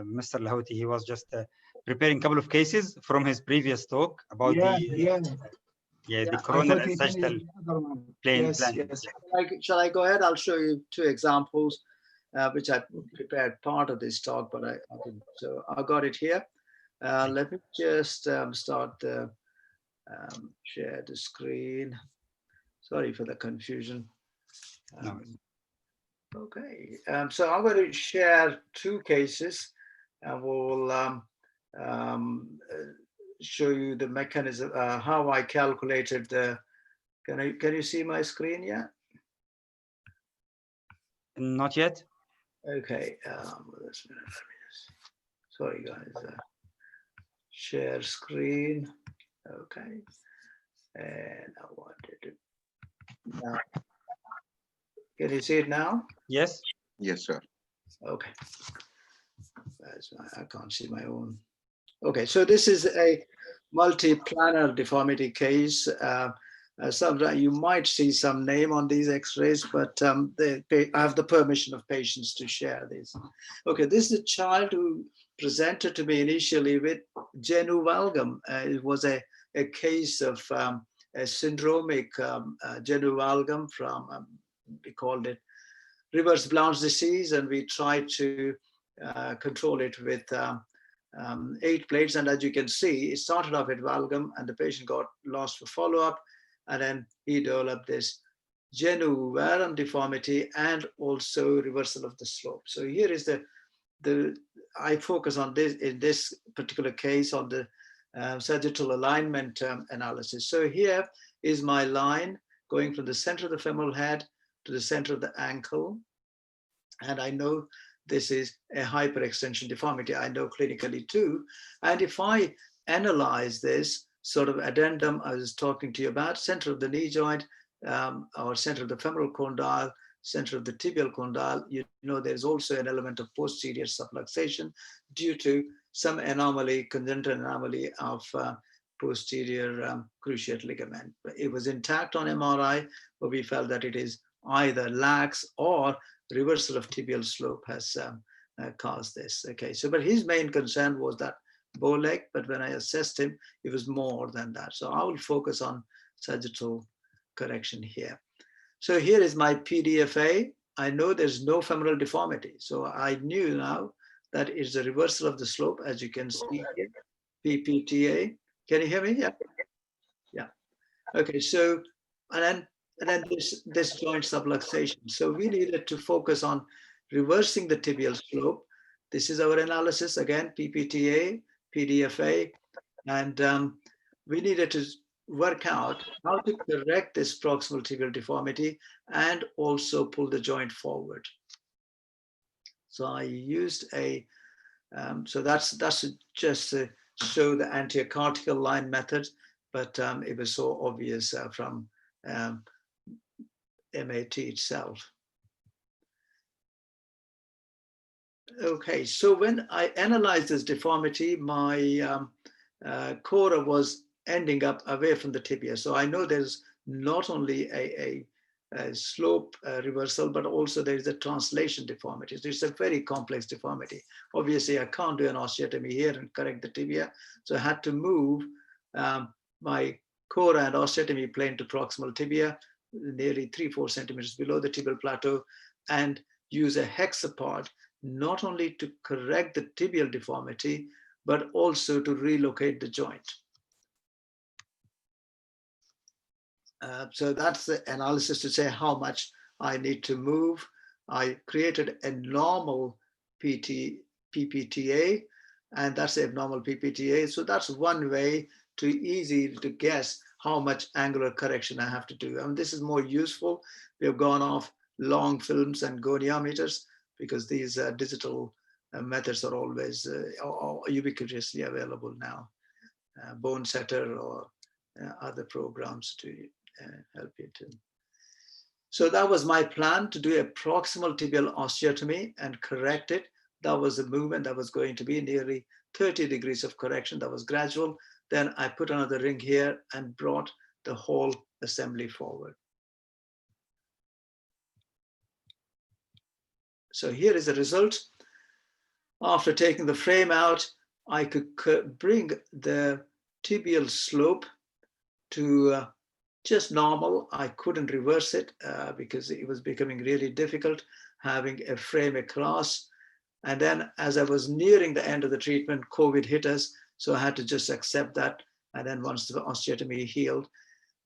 Mr. Lahoti. He was just preparing a couple of cases from his previous talk about the coronal and sagittal plane. Yes. Shall I go ahead? I'll show you two examples, which I prepared part of this talk, but I didn't. So I got it here. Let me just start the share the screen. Sorry for the confusion. Okay, so I'm going to share two cases, and we'll show you the mechanism, how I calculated the. Can you see my screen yet? Not yet. Okay, sorry guys. Share screen. Okay, and I wanted to. Now, can you see it now? Yes. Yes, sir. Okay. I can't see my own Okay, so this is a multi-planar deformity case. Sometimes you might see some name on these x-rays, but I have the permission of patients to share this. Okay, this is a child who presented to me initially with genu valgum. It was a case of a syndromic genu valgum from, we called it reverse Blount's disease, and we tried to control it with 8 plates. And as you can see, it started off at valgum and the patient got lost for follow-up. And then he developed this genu varum deformity and also reversal of the slope. So here is I focus on this in this particular case on the sagittal alignment analysis. So here is my line going from the center of the femoral head to the center of the ankle. And I know this is a hyperextension deformity. I know clinically too. And if I analyze this sort of addendum I was talking to you about, center of the knee joint, or center of the femoral condyle, center of the tibial condyle, you know there's also an element of posterior subluxation due to some anomaly, congenital anomaly of posterior cruciate ligament. It was intact on MRI, but we felt that it is either lax or reversal of tibial slope has caused this. Okay, so but his main concern was that bow leg, but when I assessed him, it was more than that. So I will focus on sagittal correction here. So here is my PDFA. I know there's no femoral deformity. So I knew now that it's a reversal of the slope, as you can see here, PPTA. Can you hear me? Yeah. Yeah. Okay, so, and then this joint subluxation. So we needed to focus on reversing the tibial slope. This is our analysis, again, PPTA, PDFA, and we needed to work out how to correct this proximal tibial deformity and also pull the joint forward. So I used a, so that's just to show the anterior cortical line method, but it was so obvious from MAT itself. Okay, so when I analyzed this deformity, my CORA was ending up away from the tibia. So I know there's not only a slope reversal, but also there is a translation deformity. So it's a very complex deformity. Obviously, I can't do an osteotomy here and correct the tibia. So I had to move my CORA and osteotomy plane to proximal tibia, nearly 3-4 centimeters below the tibial plateau, and use a hexapod not only to correct the tibial deformity, but also to relocate the joint. So that's the analysis to say how much I need to move. I created a normal PPTA, and that's a abnormal PPTA. So that's one way to easy to guess how much angular correction I have to do. And this is more useful. We have gone off long films and goniometers because these digital methods are always ubiquitously available now. Bone Setter or other programs to help you too. So that was my plan, to do a proximal tibial osteotomy and correct it. That was a movement that was going to be nearly 30 degrees of correction. That was gradual. Then I put another ring here and brought the whole assembly forward. So here is the result. After taking the frame out, I could bring the tibial slope to just normal. I couldn't reverse it because it was becoming really difficult having a frame across. And then as I was nearing the end of the treatment, COVID hit us. So I had to just accept that. And then once the osteotomy healed,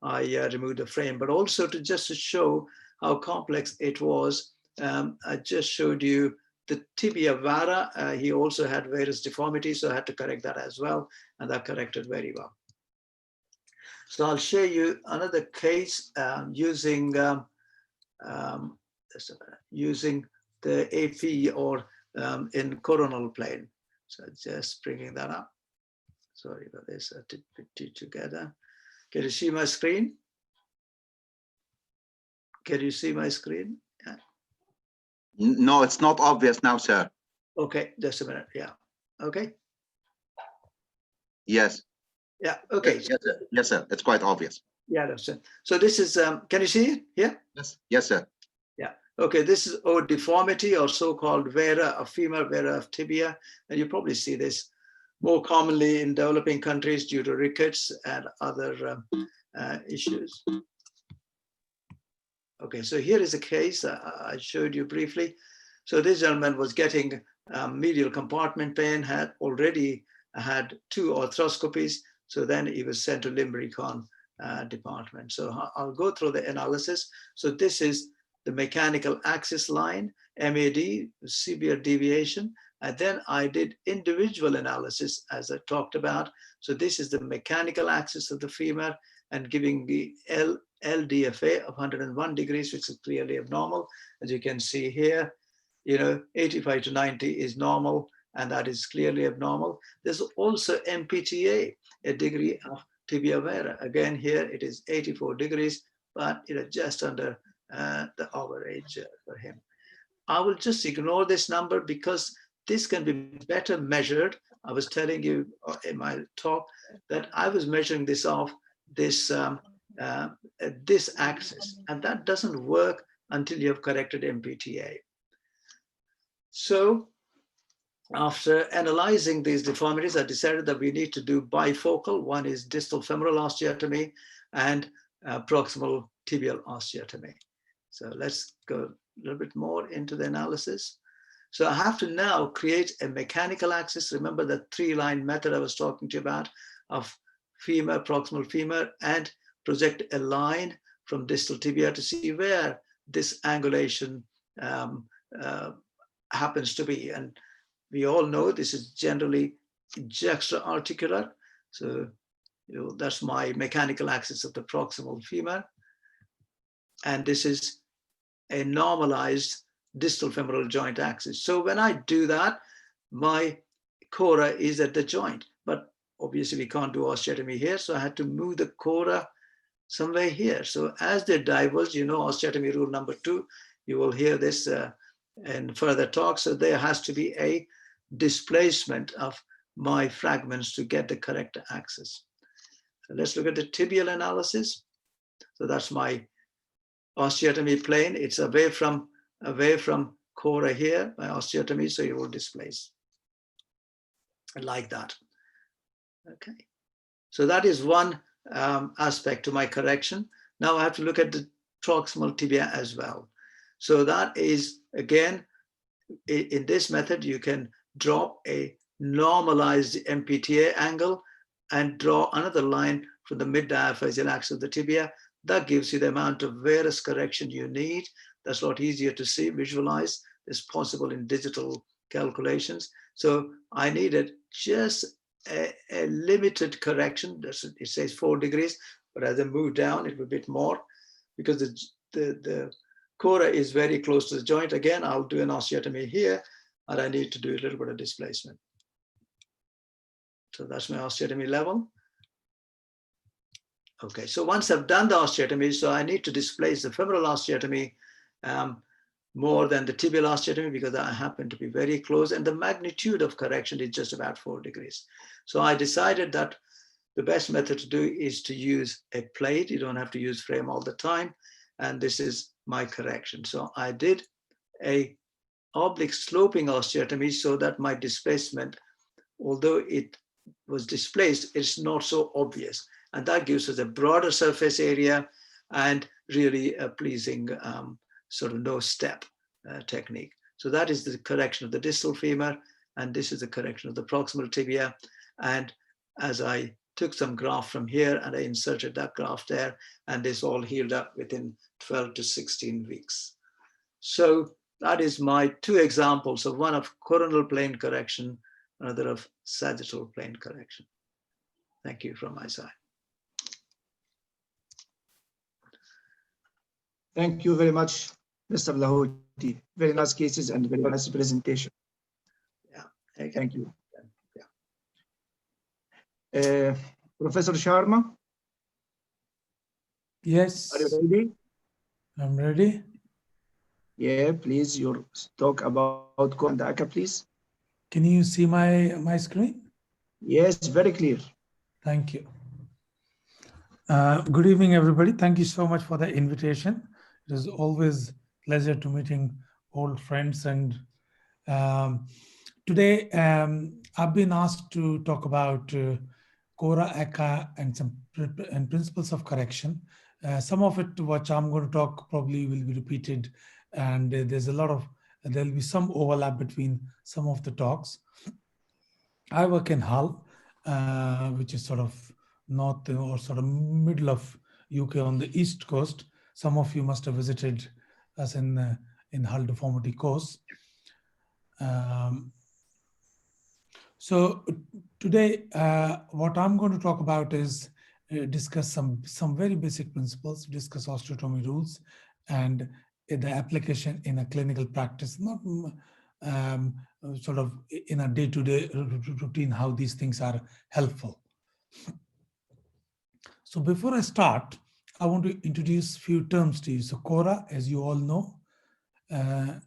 I removed the frame, but also to show how complex it was. I just showed you the tibia vara. He also had various deformities, so I had to correct that as well. And that corrected very well. So I'll show you another case using the AP or in coronal plane. So just bringing that up. Sorry about this, I did put two together. Can you see my screen? Can you see my screen? Yeah. No, it's not obvious now, sir. Okay, just a minute, yeah, okay. Yes. Yeah, okay. Yes, sir. Yes, sir. It's quite obvious. Yeah, that's it. So this is, can you see it here? Yes. Yes, sir. Yeah. Okay, this is a deformity or so-called vera of femur, vera of tibia. And you probably see this more commonly in developing countries due to rickets and other issues. Okay, so here is a case I showed you briefly. So this gentleman was getting medial compartment pain, had already had 2 arthroscopies. So then he was sent to limb recon department. So I'll go through the analysis. So this is the mechanical axis line, MAD, severe deviation. And then I did individual analysis as I talked about. So this is the mechanical axis of the femur and giving the LDFA of 101 degrees, which is clearly abnormal. As you can see here, 85 to 90 is normal, and that is clearly abnormal. There's also MPTA, a degree of tibia vera. Again, here it is 84 degrees, but just under the average for him. I will just ignore this number because this can be better measured. I was telling you in my talk that I was measuring this off this axis, and that doesn't work until you have corrected MPTA. So after analyzing these deformities, I decided that we need to do bifocal. One is distal femoral osteotomy and proximal tibial osteotomy. So let's go a little bit more into the analysis. So I have to now create a mechanical axis. Remember the 3-line method I was talking to you about of femur, proximal femur, and project a line from distal tibia to see where this angulation happens to be. And we all know this is generally juxta-articular. So that's my mechanical axis of the proximal femur. And this is a normalized distal femoral joint axis. So when I do that, my CORA is at the joint, but obviously we can't do osteotomy here. So I had to move the CORA somewhere here. So as they diverge, osteotomy rule number 2, you will hear this in further talk. So there has to be a displacement of my fragments to get the correct axis. So let's look at the tibial analysis. So that's my osteotomy plane. It's away from CORA here, my osteotomy, so you will displace like that. Okay, so that is one aspect to my correction. Now I have to look at the proximal tibia as well. So that is, again, in this method, you can draw a normalized MPTA angle and draw another line from the mid-diaphyseal axis of the tibia. That gives you the amount of varus correction you need. That's a lot easier to see, visualize. It's possible in digital calculations. So I needed just a limited correction. It says 4 degrees, but as I move down, it will be a bit more because the CORA is very close to the joint. Again, I'll do an osteotomy here, and I need to do a little bit of displacement. So that's my osteotomy level. Okay, so once I've done the osteotomy, so I need to displace the femoral osteotomy more than the tibial osteotomy because I happen to be very close, and the magnitude of correction is just about 4 degrees. So I decided that the best method to do is to use a plate. You don't have to use frame all the time, and this is my correction. So I did a oblique sloping osteotomy so that my displacement, although it was displaced, it's not so obvious. And that gives us a broader surface area and really a pleasing sort of no step technique. So that is the correction of the distal femur, and this is the correction of the proximal tibia. And as I took some graft from here and I inserted that graft there, and this all healed up within 12 to 16 weeks. So that is my 2 examples of one of coronal plane correction, another of sagittal plane correction. Thank you from my side. Thank you very much, Mr. Lahoti. Very nice cases and very nice presentation. Yeah. Thank you. Yeah. Professor Sharma? Yes. Are you ready? I'm ready. Yeah, please, your talk about CORA and ACA, please. Can you see my screen? Yes, very clear. Thank you. Good evening, everybody. Thank you so much for the invitation. It is always pleasure to meeting old friends. And today I've been asked to talk about CORA, ECA, and some principles of correction. Some of it, what I'm going to talk, probably will be repeated, and there'll be some overlap between some of the talks. I work in Hull, which is sort of north or sort of middle of UK on the east coast. Some of you must have visited us in Hull deformity course. So today, what I'm going to talk about is discuss some very basic principles, discuss osteotomy rules, and the application in a clinical practice, not sort of in a day-to-day routine, how these things are helpful. So before I start, I want to introduce a few terms to you. So CORA, as you all know, and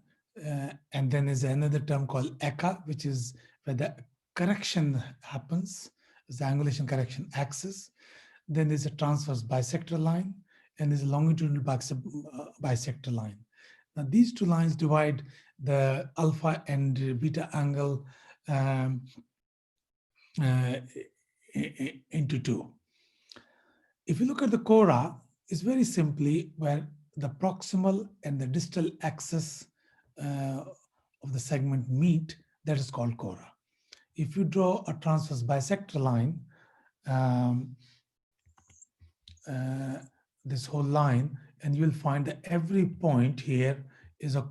then there's another term called ECA, which is where the correction happens, is the angulation correction axis. Then there's a transverse bisector line, and there's a longitudinal bisector line. Now, these two lines divide the alpha and beta angle into two. If you look at the CORA, it's very simply where the proximal and the distal axis of the segment meet, that is called CORA. If you draw a transverse bisector line, this whole line, and you'll find that every point here is a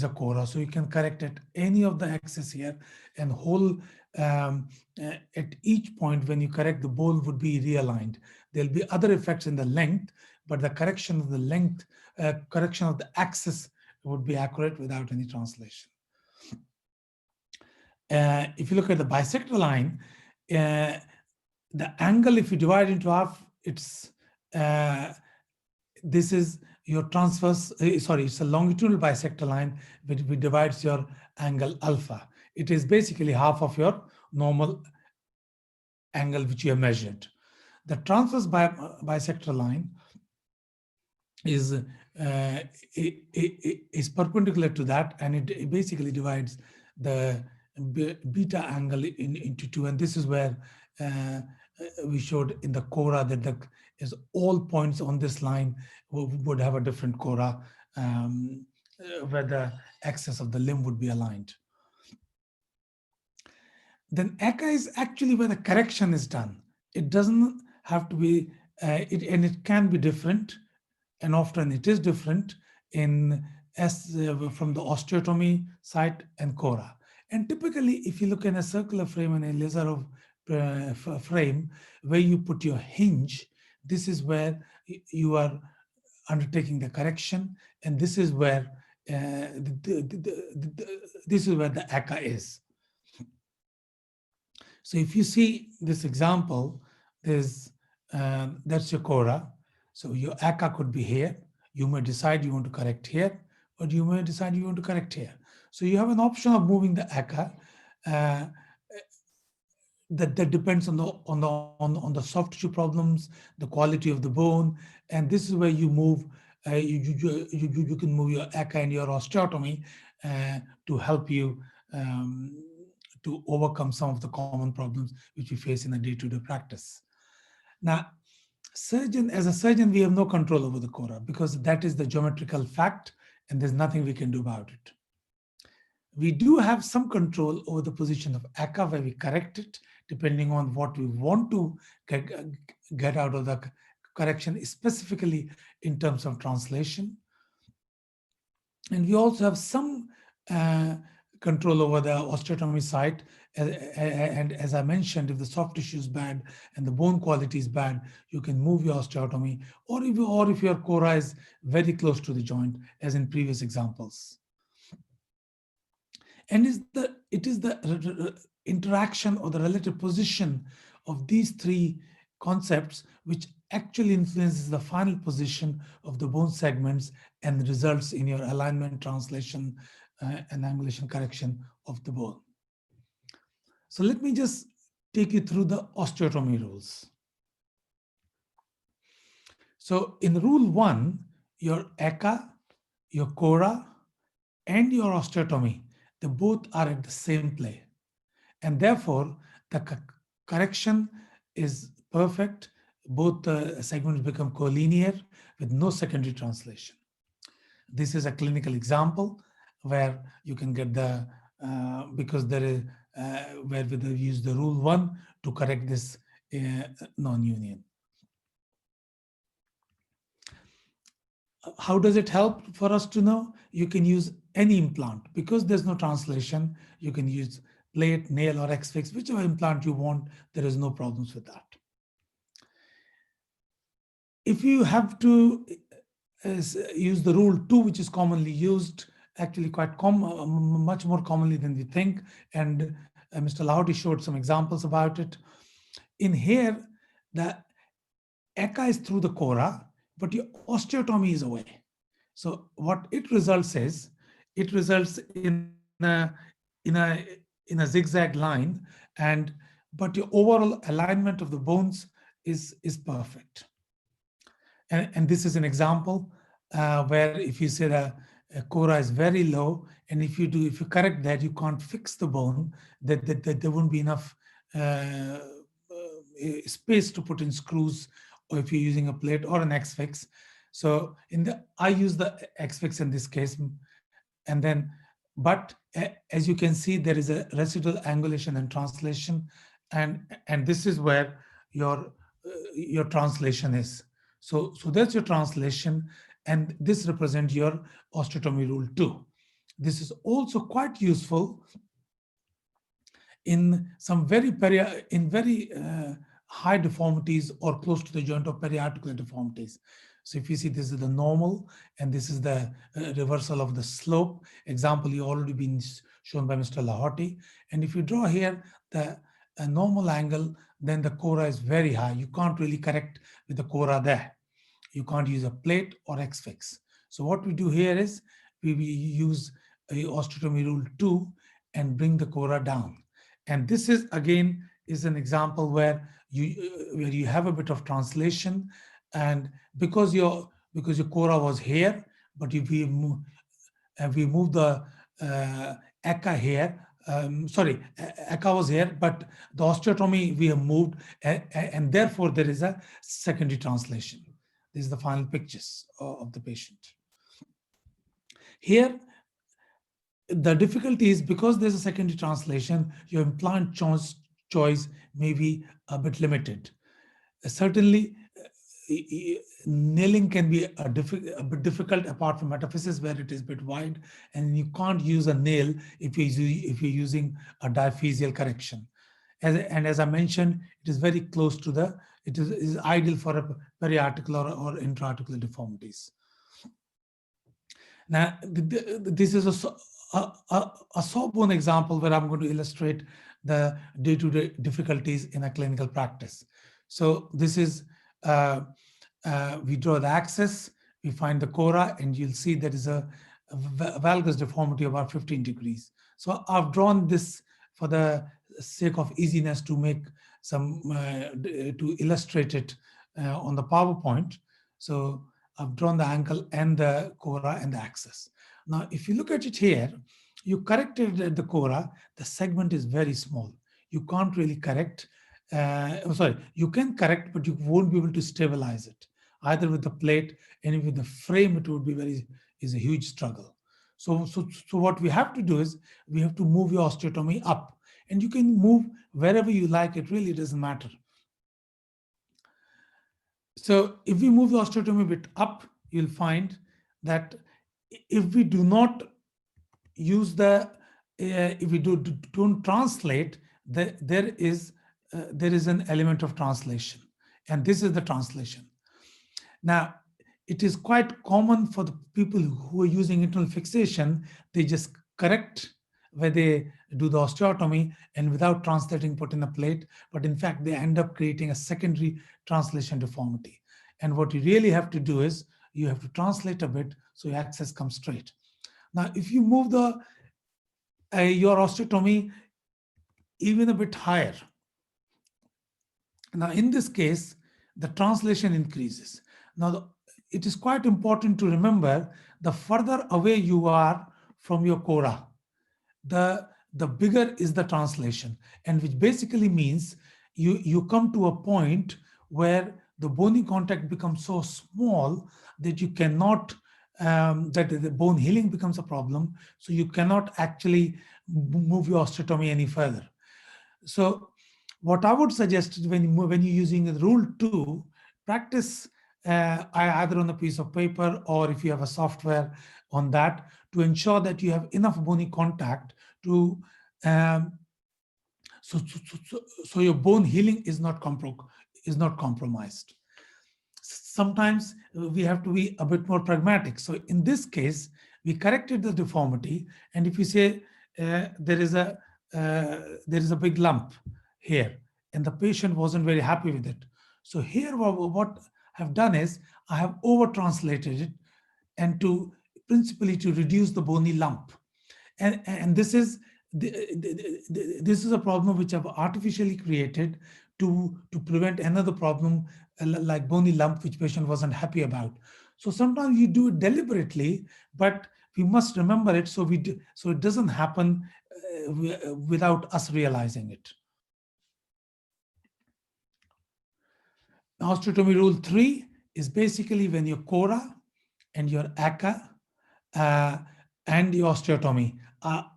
CORA. So you can correct at any of the axes here, and whole at each point when you correct, the bone would be realigned. There'll be other effects in the length, but the correction of the length, correction of the axis would be accurate without any translation. If you look at the bisector line, the angle, if you divide into half, it's this is your transverse, it's a longitudinal bisector line which divides your angle alpha. It is basically half of your normal angle which you have measured. The transverse bisector line is perpendicular to that, and it basically divides the beta angle into two. And this is where we showed in the CORA that is all points on this line would have a different CORA where the axis of the limb would be aligned. Then ECA is actually where the correction is done. It doesn't have to be, and it can be different, and often it is different from the osteotomy site and CORA. And typically, if you look in a circular frame and a laser frame where you put your hinge, this is where you are undertaking the correction, and this is where this is where the ECA is. So if you see this example, there's that's your CORA. So your ECA could be here. You may decide you want to correct here, or you may decide you want to correct here. So you have an option of moving the ECA. That depends on the soft tissue problems, the quality of the bone, and this is where you move. You can move your ECA and your osteotomy to help you to overcome some of the common problems which we face in a day-to-day practice. Now, as a surgeon, we have no control over the CORA because that is the geometrical fact, and there's nothing we can do about it. We do have some control over the position of ECA where we correct it, depending on what we want to get out of the correction, specifically in terms of translation. And we also have some control over the osteotomy site. And as I mentioned, if the soft tissue is bad and the bone quality is bad, you can move your osteotomy, or if your CORA is very close to the joint, as in previous examples. And it is the interaction or the relative position of these three concepts which actually influences the final position of the bone segments and results in your alignment, translation, and angulation correction of the bone. So let me just take you through the osteotomy rules. So in rule 1, your ECA, your CORA, and your osteotomy, they both are at the same play. And therefore, the correction is perfect. Both the segments become collinear with no secondary translation. This is a clinical example where you can get the, because there is, where we use the rule 1 to correct this non-union. How does it help for us to know? You can use any implant. Because there's no translation, you can use plate, nail, or X-fix, whichever implant you want. There is no problems with that. If you have to use the rule 2, which is commonly used, actually quite much more commonly than we think, and Mr. Lahoti showed some examples about it. In here, the ECA is through the CORA, but your osteotomy is away. So what it results is, it results in a zigzag line, but your overall alignment of the bones is perfect. And this is an example where if you say the CORA is very low, and if you correct that, you can't fix the bone, that there won't be enough space to put in screws, or if you're using a plate or an X-fix. So I use the X-fix in this case, and then, but as you can see, there is a residual angulation and translation, and this is where your translation is. So that's your translation, and this represents your osteotomy rule 2. This is also quite useful in some very high deformities or close to the joint of periarticular deformities. So if you see, this is the normal, and this is the reversal of the slope. Example, you already been shown by Mr. Lahoti. And if you draw here the normal angle, then the CORA is very high. You can't really correct with the CORA there. You can't use a plate or X-fix. So what we do here is we use a osteotomy rule 2 and bring the CORA down. And this is again is an example where you have a bit of translation, and because your CORA was here, but if we move the ECA here, ECA was here, but the osteotomy we have moved, and therefore there is a secondary translation. This is the final pictures of the patient. Here, the difficulty is because there's a secondary translation, your implant choice may be a bit limited. Certainly, nailing can be a bit difficult apart from metaphysis, where it is a bit wide, and you can't use a nail if you're using a diaphyseal correction. And as I mentioned, it is very close to it is ideal for a periarticular or intraarticular deformities. Now, this is a sawbone example where I'm going to illustrate the day-to-day difficulties in a clinical practice. So this is, we draw the axis, we find the CORA, and you'll see there is a valgus deformity of about 15 degrees. So I've drawn this for the sake of easiness to make some, to illustrate it on the PowerPoint. So I've drawn the ankle and the CORA and the axis. Now, if you look at it here, you corrected the CORA, the segment is very small. You can't really correct, you can correct, but you won't be able to stabilize it. Either with the plate and with the frame, it would be is a huge struggle. So what we have to do is we have to move your osteotomy up, and you can move wherever you like, it really doesn't matter. So if we move the osteotomy a bit up, you'll find that if we do not use if we don't translate, there is an element of translation, and this is the translation. Now, it is quite common for the people who are using internal fixation, they just correct where they do the osteotomy and without translating put in a plate, but in fact they end up creating a secondary translation deformity. And what you really have to do is you have to translate a bit so your axis comes straight. Now, if you move your osteotomy even a bit higher, Now, in this case, the translation increases. Now, it is quite important to remember the further away you are from your CORA, the bigger is the translation, and which basically means you come to a point where the bony contact becomes so small that you cannot, that the bone healing becomes a problem, so you cannot actually move your osteotomy any further. So what I would suggest is when you're using rule 2, practice either on a piece of paper or if you have a software on that, to ensure that you have enough bony contact to so your bone healing is not compromised. Sometimes we have to be a bit more pragmatic. So in this case, we corrected the deformity, and if you say there is a big lump here, and the patient wasn't very happy with it. So here, what I've done is I have over-translated it, and principally to reduce the bony lump, and this is a problem which I've artificially created to prevent another problem like bony lump, which patient wasn't happy about. So sometimes you do it deliberately, but we must remember it so it doesn't happen without us realizing it. Osteotomy rule 3 is basically when your CORA and your ACA and your osteotomy are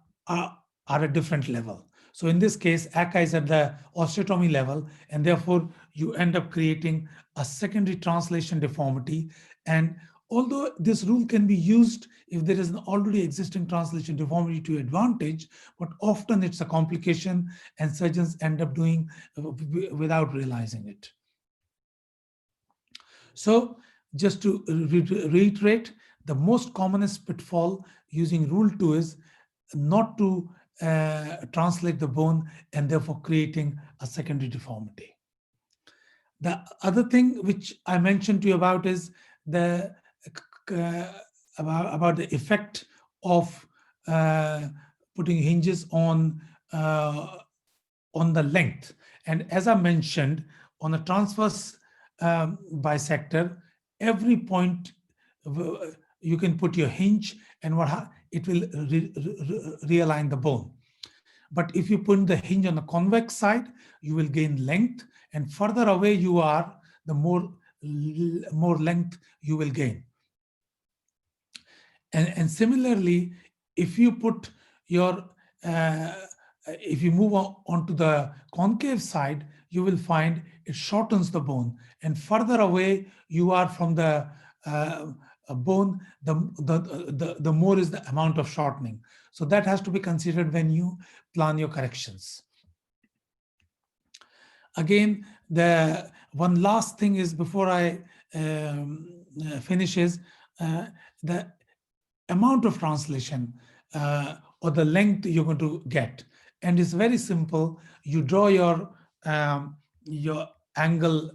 a different level. So in this case, ACA is at the osteotomy level, and therefore you end up creating a secondary translation deformity. And although this rule can be used if there is an already existing translation deformity to advantage, but often it's a complication and surgeons end up doing without realizing it. So just to reiterate, the most commonest pitfall using rule 2 is not to translate the bone and therefore creating a secondary deformity. The other thing which I mentioned to you about is the about the effect of putting hinges on the length. And as I mentioned, on a transverse bisector, every point you can put your hinge, and it will realign the bone. But if you put the hinge on the convex side, you will gain length, and further away you are, the more length you will gain. And similarly, if you put your if you move onto the concave side, you will find it shortens the bone, and further away you are from the bone, the more is the amount of shortening. So that has to be considered when you plan your corrections. Again, the one last thing is before I finish is the amount of translation or the length you're going to get. And it's very simple. You draw your angle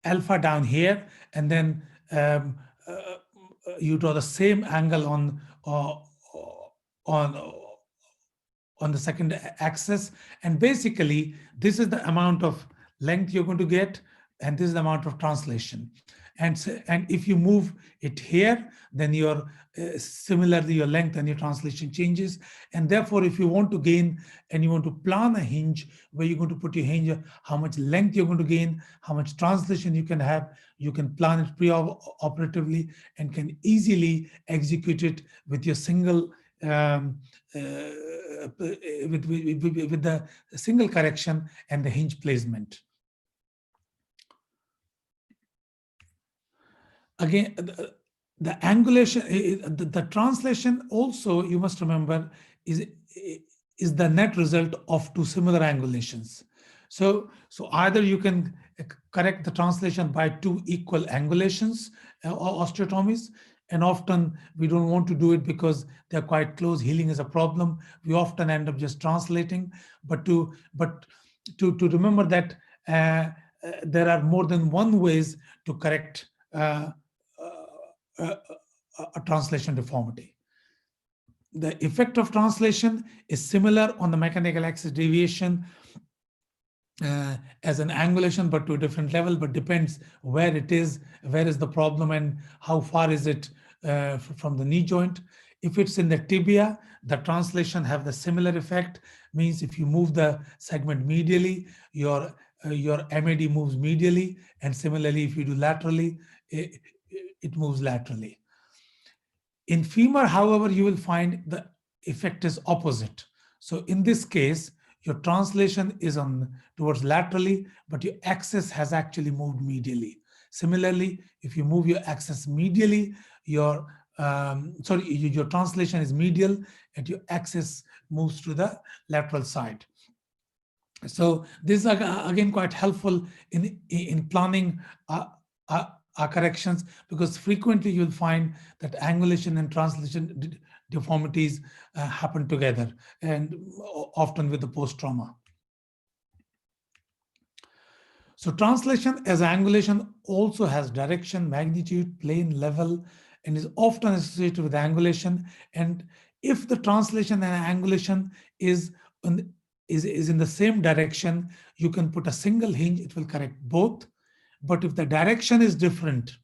alpha down here, and then you draw the same angle on the second axis, and basically this is the amount of length you're going to get, and this is the amount of translation. And if you move it here, then your similarly your length and your translation changes. And therefore, if you want to gain and you want to plan a hinge where you're going to put your hinge, how much length you're going to gain, how much translation you can have, you can plan it pre-operatively and can easily execute it with your single with the single correction and the hinge placement. Again, the angulation, the translation also, you must remember, is the net result of two similar angulations. So either you can correct the translation by two equal angulations or osteotomies, and often we don't want to do it because they're quite close. Healing is a problem. We often end up just translating, but to remember that there are more than one ways to correct a translation deformity. the effect of translation is similar on the mechanical axis deviation as an angulation, but to a different level, but depends where it is, where is the problem, and how far is it from the knee joint. If it's in the tibia, the translation have the similar effect, means if you move the segment medially, your MAD moves medially, and similarly, if you do laterally, it moves laterally. In femur, however, you will find the effect is opposite. So in this case, your translation is on towards laterally, but your axis has actually moved medially. Similarly, if you move your axis medially, your translation is medial and your axis moves to the lateral side. So this is again quite helpful in planning our corrections, because frequently you'll find that angulation and translation deformities happen together, and often with the post-trauma. So translation as angulation also has direction, magnitude, plane, level, and is often associated with angulation. And if the translation and angulation is in the same direction, you can put a single hinge, it will correct both. But if the direction is different,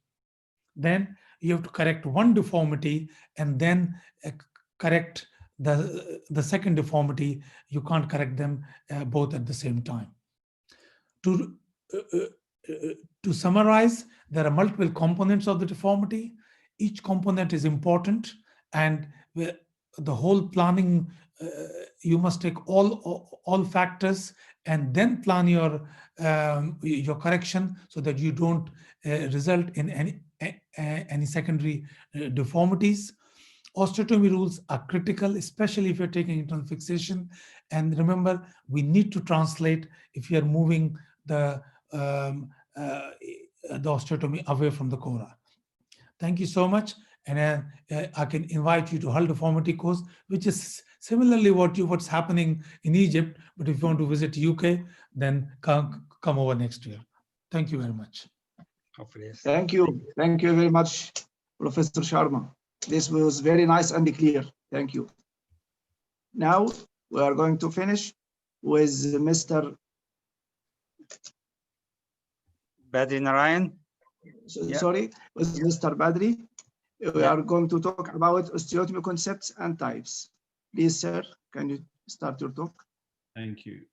then you have to correct one deformity and then correct the second deformity. You can't correct them both at the same time. To summarize, there are multiple components of the deformity. Each component is important, and the whole planning, you must take all factors and then plan your correction so that you don't result in any secondary deformities. Osteotomy rules are critical, especially if you're taking internal fixation. And remember, we need to translate if you're moving the osteotomy away from the CORA. Thank you so much. And I can invite you to Hull Deformity course, which is similarly what's happening in Egypt. But if you want to visit UK, then come over next year. Thank you very much. Hopefully, yes. Thank you. Thank you very much, Professor Sharma. This was very nice and clear. Thank you. Now we are going to finish with Mr. Badri Narayan. Sorry, with Mr. Badri. We are going to talk about osteotomy concepts and types. Please, sir, can you start your talk? Thank you.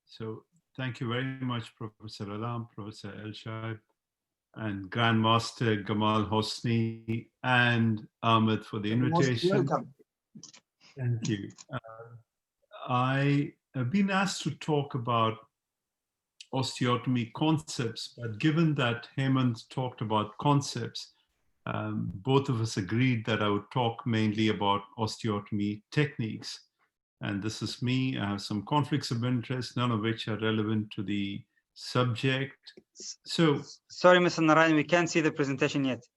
So thank you very much, Professor Alam, Professor Elshaib, and Grandmaster Gamal, Hosny, and Ahmed for the invitation. Welcome. Thank you. I have been asked to talk about osteotomy concepts, but given that Hemant talked about concepts, both of us agreed that I would talk mainly about osteotomy techniques. And this is me. I have some conflicts of interest, none of which are relevant to the subject. So, sorry, Mr. Narayan, we can't see the presentation yet.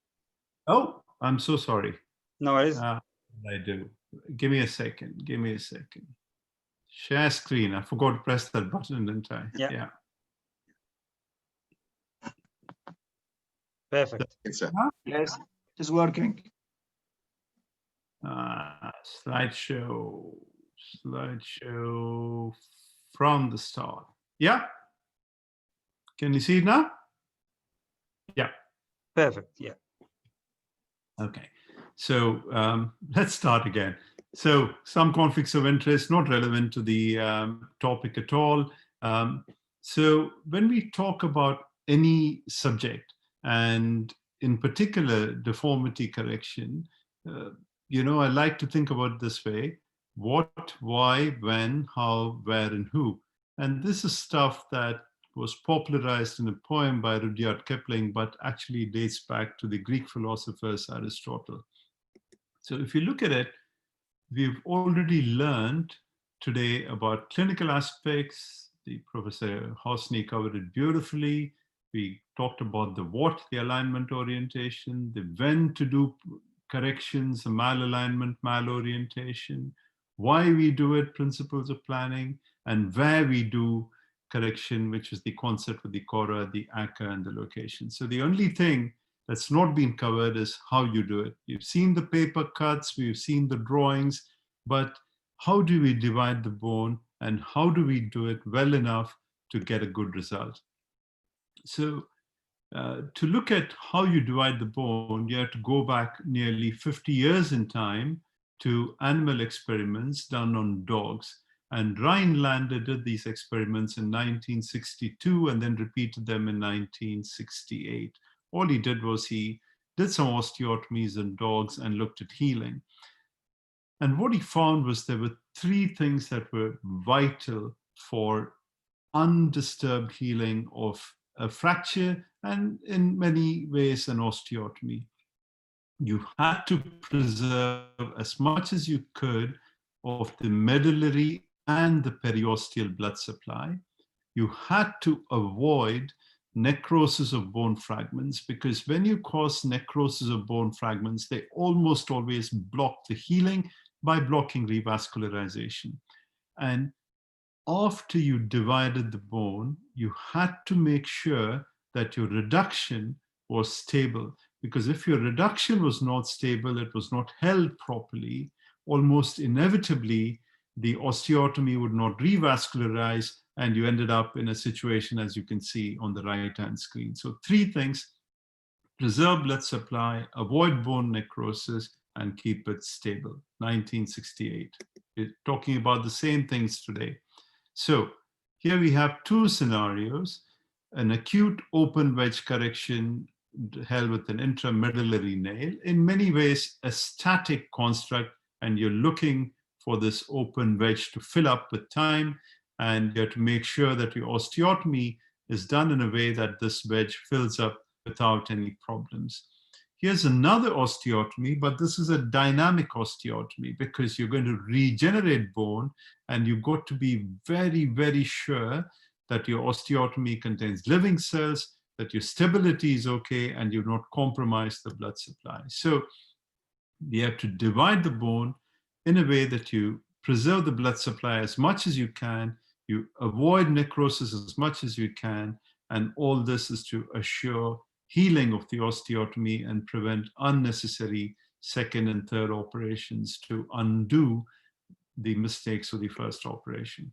Oh, I'm so sorry. No worries. I do. Give me a second. Give me a second. Share screen. I forgot to press that button, didn't I? Yeah. Perfect. Yes, it's working. Slideshow from the start. Yeah. Can you see it now? Yeah. Perfect. Yeah. Okay. So let's start again. So some conflicts of interest, not relevant to the topic at all. So when we talk about any subject, and in particular deformity correction, I like to think about it this way: what, why, when, how, where, and who. And this is stuff that was popularized in a poem by Rudyard Kipling, but actually dates back to the Greek philosophers Aristotle. So if you look at it, we've already learned today about clinical aspects. The Professor Hosny covered it beautifully. We talked about the what, the alignment orientation, the when to do corrections, the malalignment, malorientation, why we do it, principles of planning, and where we do correction, which is the concept of the CORA, the ACA, and the location. So the only thing that's not been covered is how you do it. You've seen the paper cuts, we've seen the drawings, but how do we divide the bone and how do we do it well enough to get a good result? So to look at how you divide the bone, you have to go back nearly 50 years in time to animal experiments done on dogs. And Rhinelander did these experiments in 1962 and then repeated them in 1968. All he did was he did some osteotomies in dogs and looked at healing. And what he found was there were three things that were vital for undisturbed healing of a fracture and in many ways an osteotomy. You had to preserve as much as you could of the medullary and the periosteal blood supply. You had to avoid necrosis of bone fragments, because when you cause necrosis of bone fragments, they almost always block the healing by blocking revascularization. And after you divided the bone, you had to make sure that your reduction was stable, because if your reduction was not stable, it was not held properly, almost inevitably, the osteotomy would not revascularize, and you ended up in a situation, as you can see on the right-hand screen. So three things: preserve blood supply, avoid bone necrosis, and keep it stable. 1968. We're talking about the same things today. So here we have two scenarios: an acute open wedge correction held with an intramedullary nail, in many ways a static construct, and you're looking for this open wedge to fill up with time, and you have to make sure that your osteotomy is done in a way that this wedge fills up without any problems. Here's another osteotomy, but this is a dynamic osteotomy because you're going to regenerate bone, and you've got to be very, very sure that your osteotomy contains living cells, that your stability is okay, and you've not compromised the blood supply. So you have to divide the bone in a way that you preserve the blood supply as much as you can, you avoid necrosis as much as you can, and all this is to assure healing of the osteotomy and prevent unnecessary second and third operations to undo the mistakes of the first operation.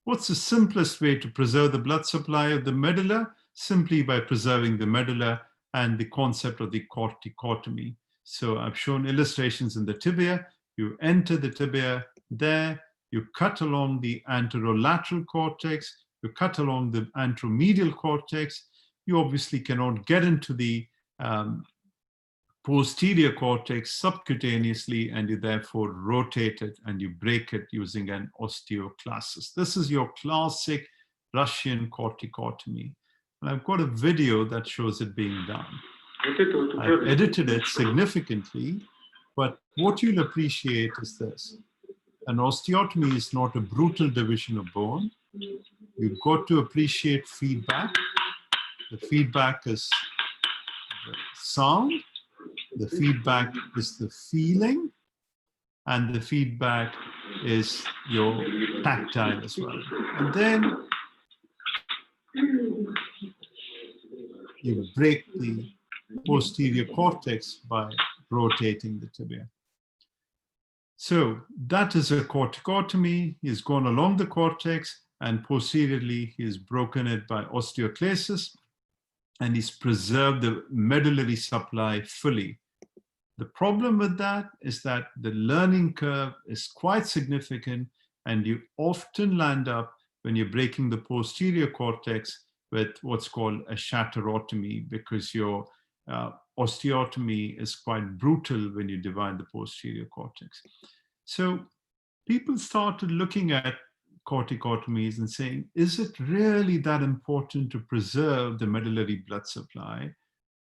What's the simplest way to preserve the blood supply of the medulla? Simply by preserving the medulla and the concept of the corticotomy. So I've shown illustrations in the tibia. You enter the tibia there, you cut along the anterolateral cortex, you cut along the anteromedial cortex. You obviously cannot get into the posterior cortex subcutaneously, and you therefore rotate it and you break it using an osteoclasis. This is your classic Russian corticotomy. And I've got a video that shows it being done. I've edited it significantly, but what you'll appreciate is this. An osteotomy is not a brutal division of bone. You've got to appreciate feedback. The feedback is the sound, the feedback is the feeling, and the feedback is your tactile as well. And then you break the posterior cortex by rotating the tibia. So that is a corticotomy. He's gone along the cortex, and posteriorly he's broken it by osteoclasis, and he's preserved the medullary supply fully. The problem with that is that the learning curve is quite significant, and you often land up, when you're breaking the posterior cortex, with what's called a shatterotomy, because your osteotomy is quite brutal when you divide the posterior cortex. So people started looking at corticotomies and saying, is it really that important to preserve the medullary blood supply?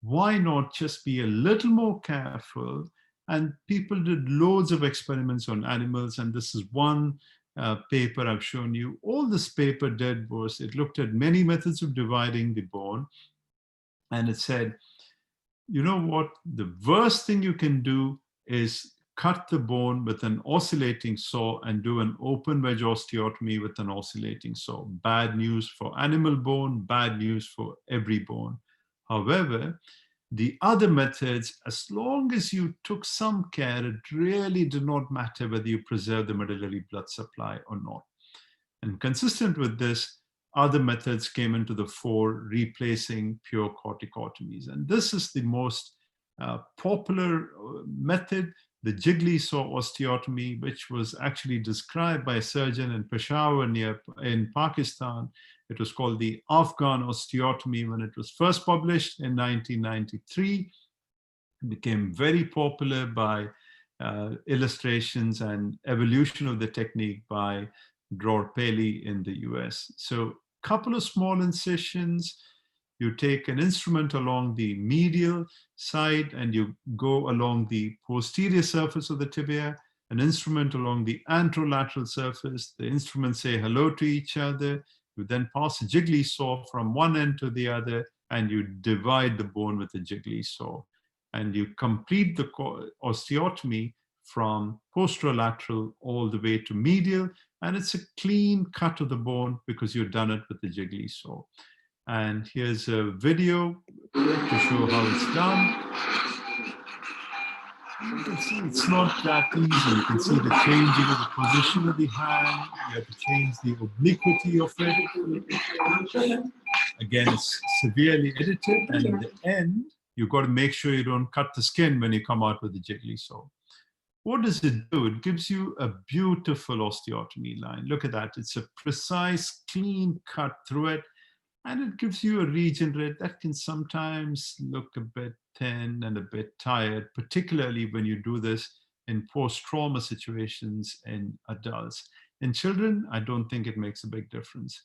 Why not just be a little more careful? And people did loads of experiments on animals, and this is one paper I've shown you. All this paper did was it looked at many methods of dividing the bone, and it said, you know what, the worst thing you can do is cut the bone with an oscillating saw and do an open wedge osteotomy with an oscillating saw. Bad news for animal bone, bad news for every bone. However, The other methods, as long as you took some care, it really did not matter whether you preserve the medullary blood supply or not. And consistent with this, other methods came into the fore, replacing pure corticotomies. And this is the most popular method, the jiggly saw osteotomy, which was actually described by a surgeon in Peshawar in Pakistan. It was called the Afghan osteotomy when it was first published in 1993. It became very popular by illustrations and evolution of the technique by Dror Paley in the US. So a couple of small incisions, you take an instrument along the medial side and you go along the posterior surface of the tibia, an instrument along the anterolateral surface. The instruments say hello to each other. You then pass a jiggly saw from one end to the other and you divide the bone with a jiggly saw. And you complete the osteotomy from posterolateral all the way to medial. And it's a clean cut of the bone because you've done it with the jiggly saw. And here's a video to show how it's done. You can see it's not that easy. You can see the changing of the position of the hand. You have to change the obliquity of it. Again, it's severely edited. And in the end, you've got to make sure you don't cut the skin when you come out with the jiggly saw. What does it do? It gives you a beautiful osteotomy line. Look at that. It's a precise, clean cut through it. And it gives you a regenerate that can sometimes look a bit thin and a bit tired, particularly when you do this in post-trauma situations in adults. In children, I don't think it makes a big difference.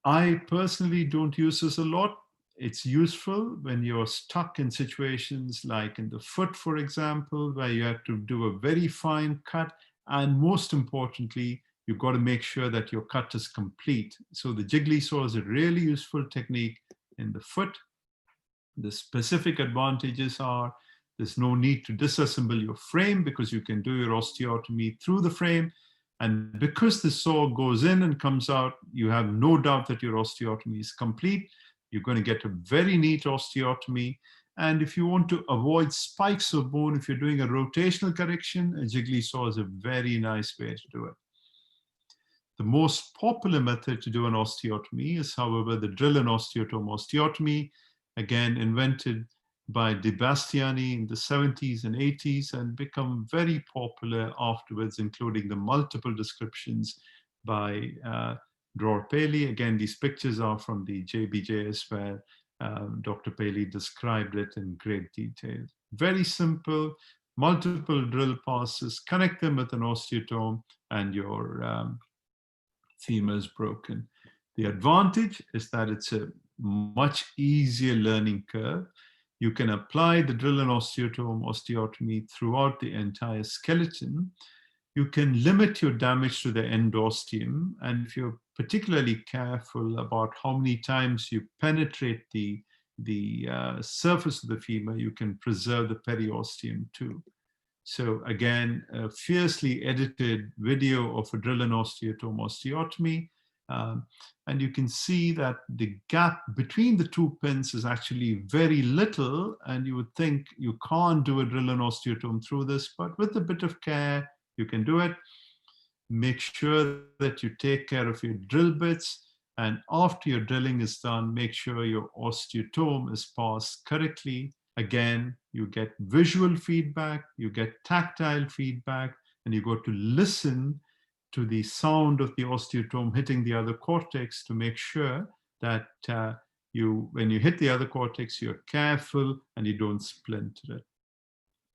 I personally don't use this a lot. It's useful when you're stuck in situations like in the foot, for example, where you have to do a very fine cut. And most importantly, you've got to make sure that your cut is complete. So the jiggly saw is a really useful technique in the foot. The specific advantages are there's no need to disassemble your frame because you can do your osteotomy through the frame. And because the saw goes in and comes out, you have no doubt that your osteotomy is complete. You're going to get a very neat osteotomy. And if you want to avoid spikes of bone, if you're doing a rotational correction, a jiggly saw is a very nice way to do it. The most popular method to do an osteotomy is, however, the drill and osteotome osteotomy, again invented by De Bastiani in the 70s and 80s and become very popular afterwards, including the multiple descriptions by Dror Paley. Again, these pictures are from the JBJS where Dr. Paley described it in great detail. Very simple, multiple drill passes, connect them with an osteotome and your femur is broken. The advantage is that it's a much easier learning curve. You can apply the drill and osteotomy throughout the entire skeleton. You can limit your damage to the endosteum. And if you're particularly careful about how many times you penetrate the surface of the femur, you can preserve the periosteum too. So again, a fiercely edited video of a drill and osteotomy. And you can see that the gap between the two pins is actually very little. And you would think you can't do a drill and osteotome through this, but with a bit of care, you can do it. Make sure that you take care of your drill bits. And after your drilling is done, make sure your osteotome is passed correctly. Again, you get visual feedback, you get tactile feedback, and you got to listen to the sound of the osteotome hitting the other cortex to make sure that when you hit the other cortex, you're careful and you don't splinter it.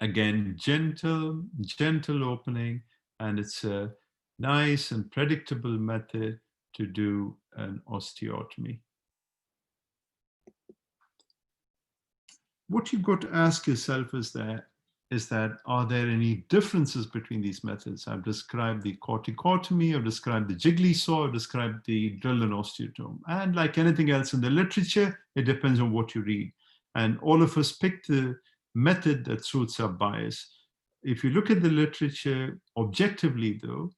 Again, gentle opening, and it's a nice and predictable method to do an osteotomy. What you've got to ask yourself is that are there any differences between these methods? I've described the corticotomy, I've described the jiggly saw, I've described the drill and osteotome. And like anything else in the literature, it depends on what you read. And all of us pick the method that suits our bias. If you look at the literature objectively though,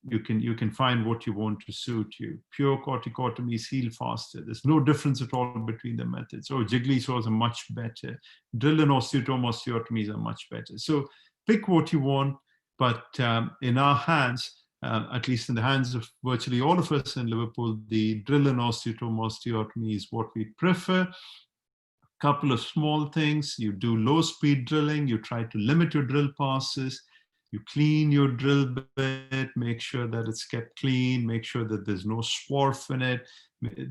you can find what you want to suit you. Pure corticotomies heal faster. There's no difference at all between the methods. Oh, jiggly saws are much better. Drill and osteotomies are much better. So pick what you want, but in our hands, at least in the hands of virtually all of us in Liverpool, the drill and osteotomy is what we prefer. Couple of small things. You do low speed drilling. You try to limit your drill passes. You clean your drill bit, make sure that it's kept clean, make sure that there's no swarf in it.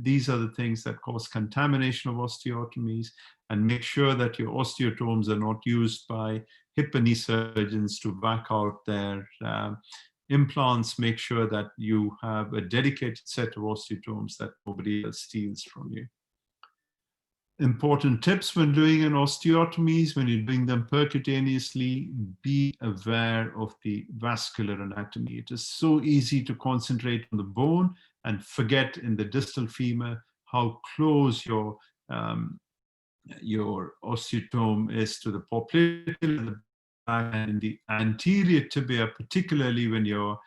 These are the things that cause contamination of osteotomies, and make sure that your osteotomes are not used by hip and knee surgeons to back out their implants. Make sure that you have a dedicated set of osteotomes that nobody else steals from you. Important tips when doing an osteotomies, when you're doing them percutaneously, be aware of the vascular anatomy. It is so easy to concentrate on the bone and forget in the distal femur how close your osteotome is to the popliteal and in the anterior tibia, particularly when you're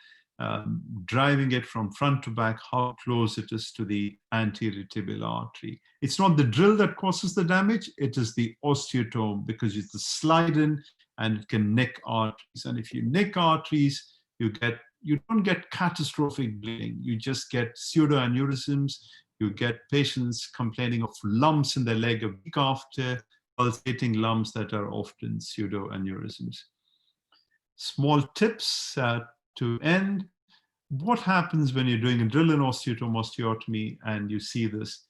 driving it from front to back, how close it is to the anterior tibial artery. It's not the drill that causes the damage, it is the osteotome, because it's the slide in and it can nick arteries. And if you nick arteries, you don't get catastrophic bleeding, you just get pseudoaneurysms. You get patients complaining of lumps in their leg a week after, pulsating lumps that are often pseudoaneurysms. Small tips to end. What happens when you're doing a drill and osteotomy and you see this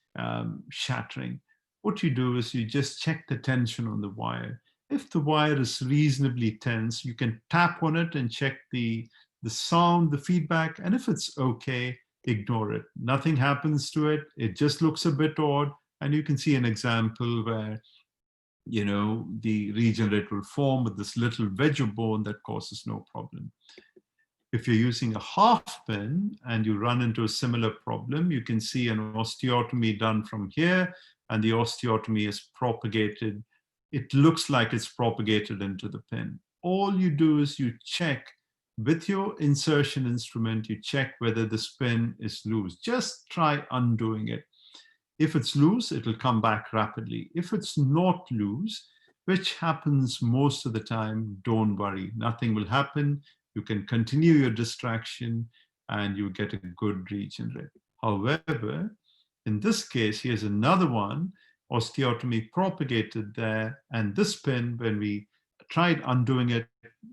shattering? What you do is you just check the tension on the wire. If the wire is reasonably tense, you can tap on it and check the sound, the feedback, and if it's okay, ignore it. Nothing happens to it. It just looks a bit odd. And you can see an example where, you know, the regenerate will form with this little wedge of bone that causes no problem. If you're using a half pin and you run into a similar problem, you can see an osteotomy done from here, and the osteotomy is propagated. It looks like it's propagated into the pin. All you do is you check with your insertion instrument, you check whether the pin is loose. Just try undoing it. If it's loose, it'll come back rapidly. If it's not loose, which happens most of the time, don't worry, nothing will happen. You can continue your distraction and you get a good regenerate. However, in this case, here's another one, osteotomy propagated there, and this pin, when we tried undoing it,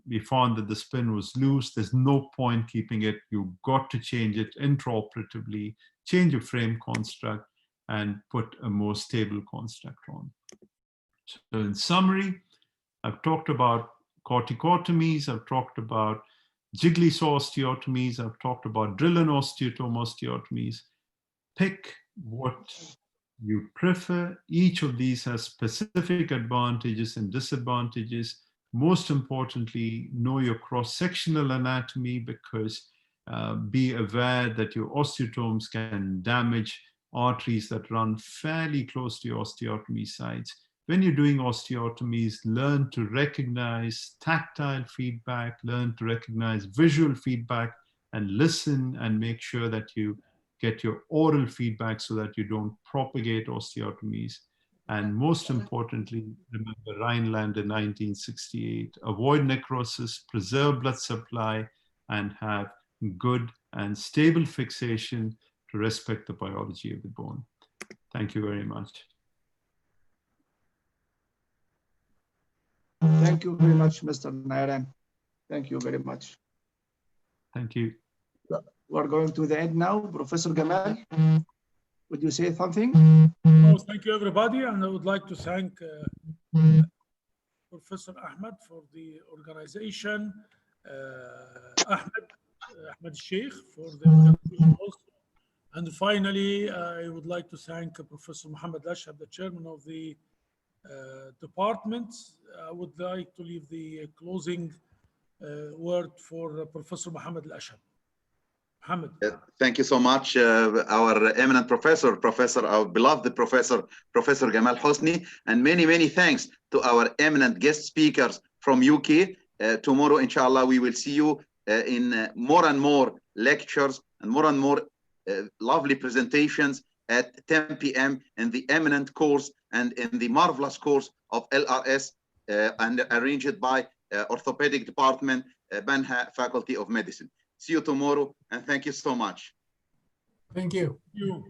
we found that the pin was loose. There's no point keeping it. You've got to change it intraoperatively, change your frame construct, and put a more stable construct on. So in summary, I've talked about corticotomies, I've talked about jiggly saw osteotomies, I've talked about drill and osteotomies. Pick what you prefer. Each of these has specific advantages and disadvantages. Most importantly, know your cross-sectional anatomy, because be aware that your osteotomes can damage arteries that run fairly close to your osteotomy sites. When you're doing osteotomies, learn to recognize tactile feedback, learn to recognize visual feedback, and listen and make sure that you get your oral feedback so that you don't propagate osteotomies. And most importantly, remember Rhineland in 1968, avoid necrosis, preserve blood supply, and have good and stable fixation to respect the biology of the bone. Thank you very much. Thank you very much, Mr. Narayan. Thank you very much. Thank you. We're going to the end now. Professor Gamal, would you say something? Oh, thank you, everybody. And I would like to thank Professor Ahmed for the organization, Ahmed Sheikh for the organization also. And finally, I would like to thank Professor Mohammed Ashab, the chairman of the department. I would like to leave the closing word for Professor Mohammed Ashab. Mohammed. Thank you so much, our eminent professor, our beloved professor Gamal Hosny, and many, many thanks to our eminent guest speakers from UK. Tomorrow, inshallah, we will see you in more and more lectures and more lovely presentations at 10 p.m. in the eminent course and in the marvelous course of LRS and arranged by Orthopedic Department, Banha Faculty of Medicine. See you tomorrow, and thank you so much. Thank you.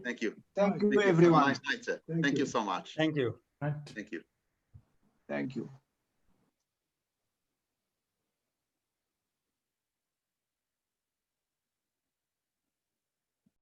Thank you. Thank you, Thank you. everyone. Have a nice night, sir. Thank you so much. Thank you. Right. Thank you. Thank you.